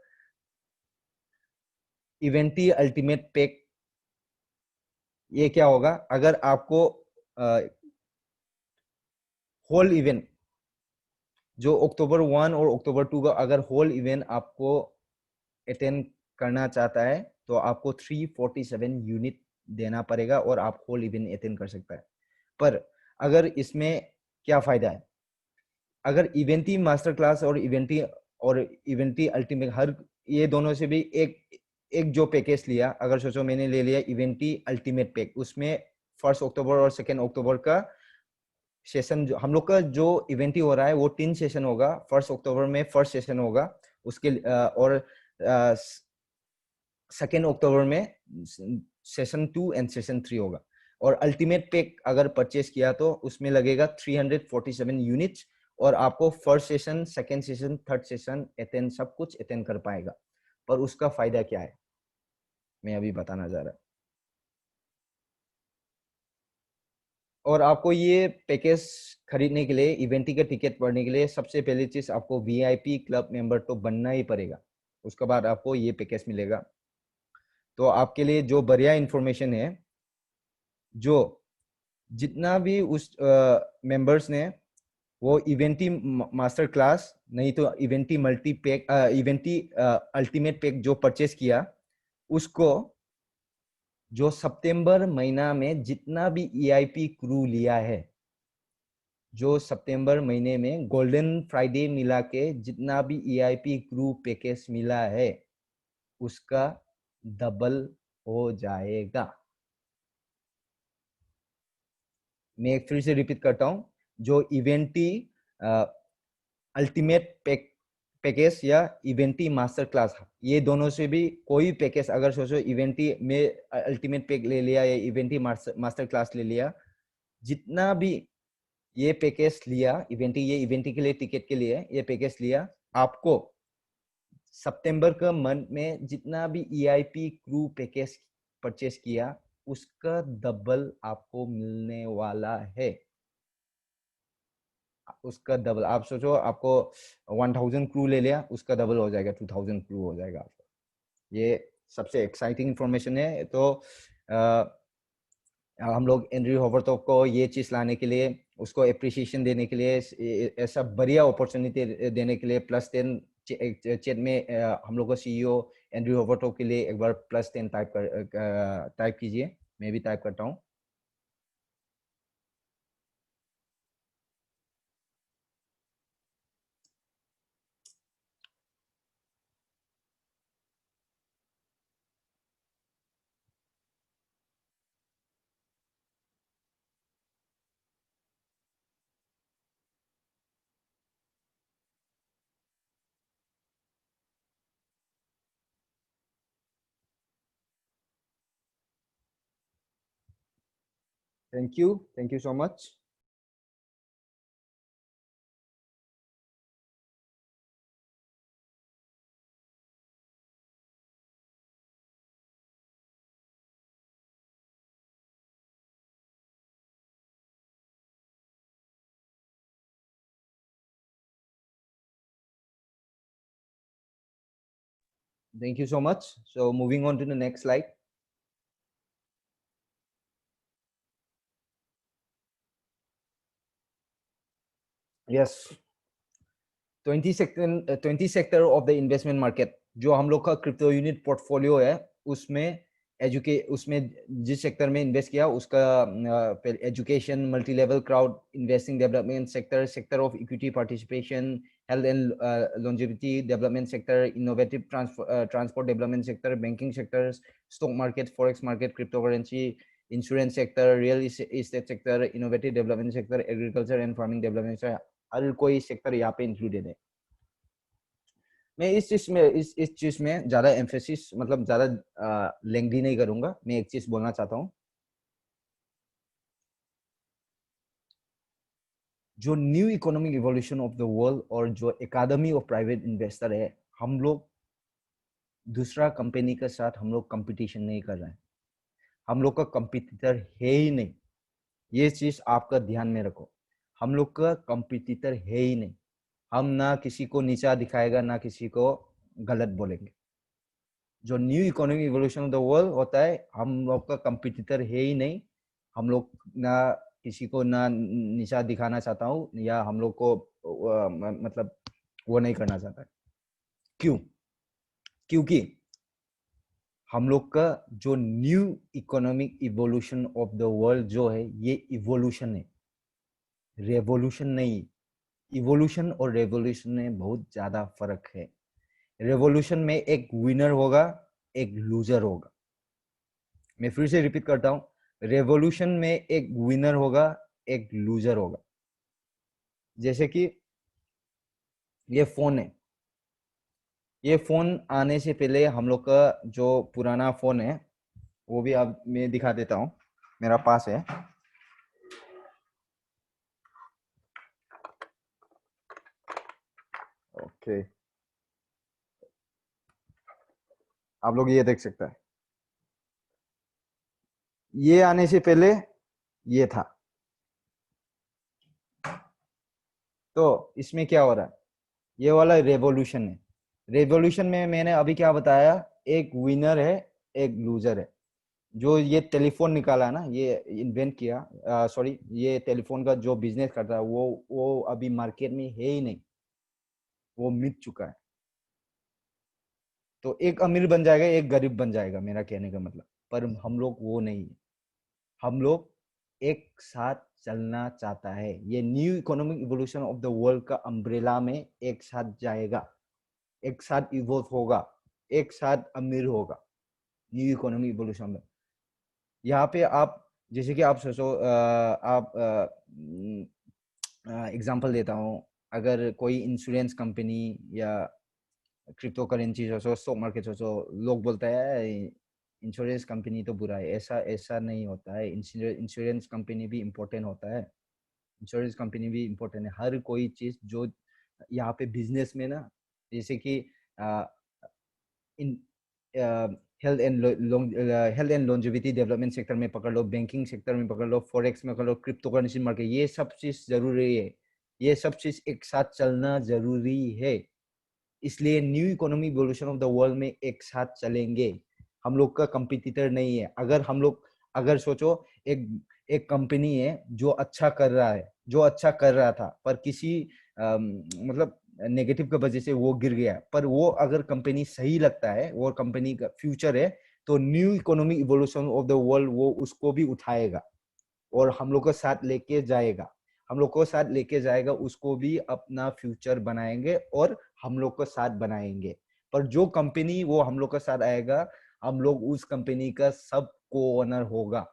इवेंटी अल्टीमेट पैक, ये क्या होगा, अगर आपको होल इवेंट जो अक्टूबर 1 और अक्टूबर 2 का अगर होल इवेंट आपको अटेंड करना चाहता है तो आपको 347 यूनिट देना पड़ेगा और आप होल इवेंट अटेंड कर सकता है। पर अगर इसमें क्या फायदा है, अगर इवेंटी मास्टर क्लास और इवेंटी अल्टीमेट, हर ये दोनों से भी एक एक जो पैकेज लिया, अगर सोचो मैंने ले लिया इवेंटी अल्टीमेट पैक, उसमें 1 अक्टूबर और 2 अक्टूबर का सेशन, जो हम लोग का जो इवेंट ही हो रहा है वो 3 सेशन होगा। 1 अक्टूबर में फर्स्ट सेशन होगा, उसके और 2 अक्टूबर में सेशन 2 एंड सेशन 3 होगा। और अल्टीमेट पैक अगर परचेस किया तो उसमें लगेगा 347 यूनिट्स और आपको first session, second session, third session attend, सब कुछ अटेंड कर पाएगा। पर उसका फायदा क्या है मैं अभी बताना चाह रहा। और आपको ये पैकेज खरीदने के लिए, इवेंटी का टिकट पढ़ने के लिए, सबसे पहली चीज आपको वीआईपी क्लब मेंबर तो बनना ही पड़ेगा। उसके बाद आपको ये पैकेज मिलेगा। तो आपके लिए जो बढ़िया इंफॉर्मेशन है, जो जितना भी उस मेंबर्स ने वो इवेंटी मास्टर क्लास नहीं तो इवेंटी मल्टी पैक, इवेंटी अल्टीमेट पैक जो परचेस किया, उसको जो सितंबर महीना में जितना भी ईआईपी क्रू लिया है, जो सितंबर महीने में गोल्डन फ्राइडे मिला के जितना भी ईआईपी क्रू पैकेज मिला है उसका डबल हो जाएगा। मैं एक फिर से रिपीट करता हूं, जो इवेंटी अल्टीमेट पैकेज या इवेंटी मास्टर क्लास, ये दोनों से भी कोई पैकेज, अगर सोचो इवेंटी में अल्टीमेट पैक ले लिया या इवेंटी मास्टर क्लास ले लिया, जितना भी ये पैकेज लिया इवेंटी, ये इवेंटी के लिए टिकट के लिए ये पैकेज लिया, आपको सितंबर का मंथ में जितना भी ईआईपी क्रू पैकेज परचेस किया उसका डबल आपको मिलने वाला है। उसका डबल, आप सोचो आपको 1000 क्रू ले लिया, उसका डबल हो जाएगा, 2000 क्रू हो जाएगा आपका। ये सबसे एक्साइटिंग इंफॉर्मेशन है। तो हम लोग एंड्रयू होवरटॉप को ये चीज लाने के लिए, उसको अप्रिसिएशन देने के लिए, ऐसा बढ़िया अपॉर्चुनिटी देने के लिए +10 चैट में हम लोग को सीईओ एंड्रयू होवरटॉप के लिए एक बार +10 टाइप कीजिए। मैं भी टाइप करता हूँ। Thank you so much. Thank you so much. So moving on to the next slide. Yes, 20 sector of the investment market, जो हम लोग का क्रिप्टो यूनिट पोर्टफोलियो है, उसमें उसमें जिस सेक्टर में इन्वेस्ट किया उसका education, multi level crowd investing development sector, sector of equity participation, health and longevity development sector, innovative transport development sector, banking sector, stock market, forex market, cryptocurrency, insurance sector, real estate sector, innovative development sector, agriculture and farming development sector, हर कोई sector यहाँ पे included है। मैं इस चीज में ज्यादा एम्फेसिस, मतलब ज्यादा लेंथी नहीं करूंगा। मैं एक चीज बोलना चाहता हूँ, जो new economic evolution of the world और जो एकेडमी ऑफ प्राइवेट इन्वेस्टर है, हम लोग दूसरा कंपनी के साथ हम लोग कंपटीशन नहीं कर रहे हैं, हम लोग का कंपटीटर है ही नहीं। ये चीज आपका ध्यान में रखो, हम लोग का कंपटीटर है ही नहीं। हम ना किसी को नीचा दिखाएगा, ना किसी को गलत बोलेंगे। जो new economic evolution of the world होता है, हम लोग का कंपटीटर है ही नहीं। हम लोग ना किसी को ना नीचा दिखाना चाहता हूँ, या हम लोग को मतलब वो नहीं करना चाहता। क्यों? क्योंकि हम लोग का जो new economic evolution of the world जो है, ये इवोल्यूशन है, रेवोल्यूशन नहीं। इवोल्यूशन और रेवोल्यूशन में बहुत ज्यादा फर्क है। रेवोल्यूशन में एक विनर होगा, एक लूजर होगा। मैं फिर से रिपीट करता हूँ, रेवोल्यूशन में एक विनर होगा, एक लूजर होगा। जैसे कि ये फोन है, ये फोन आने से पहले हम लोग का जो पुराना फोन है, वो भी आप मैं दिखा देता हूँ, मेरा पास है। ओके, आप लोग ये देख सकते हैं, ये आने से पहले ये था। तो इसमें क्या हो रहा है, ये वाला रेवोल्यूशन है। रेवोल्यूशन में मैंने अभी क्या बताया, एक विनर है, एक लूजर है। जो ये टेलीफोन निकाला ना, ये इन्वेंट किया, सॉरी, ये टेलीफोन का जो बिजनेस करता है, वो अभी मार्केट में है ही नहीं, वो मिट चुका है। तो एक अमीर बन जाएगा, एक गरीब बन जाएगा, मेरा कहने का मतलब। पर हम लोग वो नहीं है, हम लोग एक साथ चलना चाहता है। ये new economic evolution of the world का अम्ब्रेला में एक साथ जाएगा, एक साथ इवोल्व होगा, एक साथ अमीर होगा। न्यू इकोनॉमिक इवोल्यूशन में यहाँ पे आप, जैसे कि आप सोचो, आप एग्जांपल देता हूँ, अगर कोई इंश्योरेंस कंपनी या क्रिप्टो करेंसी सोचो, स्टॉक मार्केट सोचो, लोग बोलता है इंश्योरेंस कंपनी तो बुरा है। ऐसा ऐसा नहीं होता है। इंश्योरेंस कंपनी भी इम्पोर्टेंट होता है, इंश्योरेंस कंपनी भी इम्पोर्टेंट है। हर कोई चीज जो यहाँ पे बिजनेस में ना, जैसे कि in health and longevity development sector में पकड़ लो, बैंकिंग सेक्टर में पकड़ लो, फॉरेक्स में पकड़ लो, क्रिप्टो करेंसी मार्केट, ये सब चीज जरूरी है। ये सब चीज एक साथ चलना जरूरी है। इसलिए new economy evolution of the world में एक साथ चलेंगे। हम लोग का कंपटीटर नहीं है। अगर हम लोग, अगर सोचो, एक एक कंपनी है जो अच्छा कर रहा है, जो अच्छा कर रहा था, पर किसी मतलब नेगेटिव की वजह से वो गिर गया, पर वो अगर कंपनी सही लगता है, वो कंपनी का फ्यूचर है, तो new economic evolution of the world वो उसको भी उठाएगा और हम लोग को साथ लेके जाएगा। हम लोग को साथ लेके जाएगा, उसको भी अपना फ्यूचर बनाएंगे और हम लोग को साथ बनाएंगे। पर जो कंपनी वो हम लोग के साथ आएगा, हम लोग उस कंपनी का सब को ओनर होगा।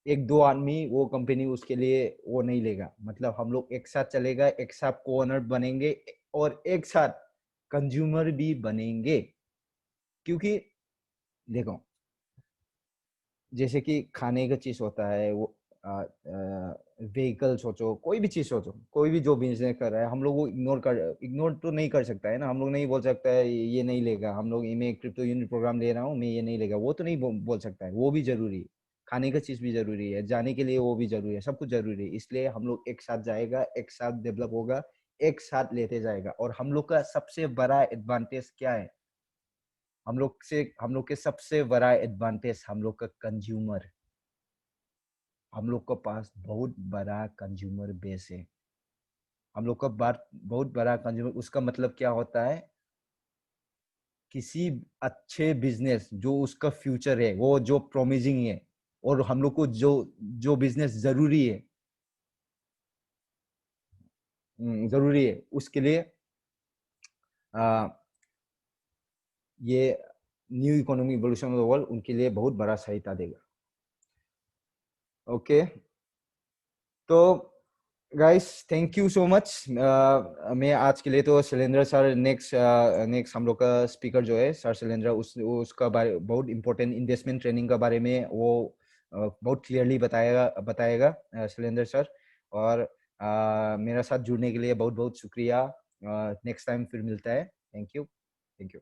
एक दो आदमी वो कंपनी उसके लिए वो नहीं लेगा। मतलब हम लोग एक साथ चलेगा, एक साथ को ओनर बनेंगे और एक साथ कंज्यूमर भी बनेंगे। क्योंकि देखो, जैसे कि खाने का चीज होता है, वो व्हीकल सोचो, कोई भी चीज सोचो, कोई भी जो बिजनेस कर रहा है, हम लोग वो इग्नोर तो नहीं कर सकता है ना। हम लोग नहीं बोल सकता है ये नहीं लेगा, हम लोग मैं क्रिप्टो यूनिट प्रोग्राम ले रहा हूँ, मैं ये नहीं लेगा, वो तो नहीं बोल सकता है। वो भी जरूरी है, खाने का चीज भी जरूरी है, जाने के लिए वो भी जरूरी है, सब कुछ जरूरी है। इसलिए हम लोग एक साथ जाएगा, एक साथ डेवलप होगा, एक साथ लेते जाएगा। और हम लोग का सबसे बड़ा एडवांटेज क्या है? हम लोग के सबसे बड़ा एडवांटेज हम लोग का कंज्यूमर। हम लोग के पास बहुत बड़ा कंज्यूमर बेस है। हम लोग का बात बहुत बड़ा कंज्यूमर, उसका मतलब क्या होता है? किसी अच्छे बिजनेस जो उसका फ्यूचर है, वो जो प्रोमिजिंग है, और हम लोग को जो जो बिजनेस जरूरी है उसके लिए आ, ये new economy evolution of the world उनके लिए बहुत बड़ा सहायता देगा। ओके, तो guys thank you so much. मैं आज के लिए तो शैलेंद्र सर, नेक्स्ट हम लोग का स्पीकर जो है सर शैलेंद्र, उसका बारे बहुत इंपॉर्टेंट इन्वेस्टमेंट ट्रेनिंग के बारे में वो बहुत क्लियरली बताएगा शैलेंद्र सर। और मेरा साथ जुड़ने के लिए बहुत बहुत शुक्रिया। नेक्स्ट टाइम फिर मिलता है। Thank you. Thank you.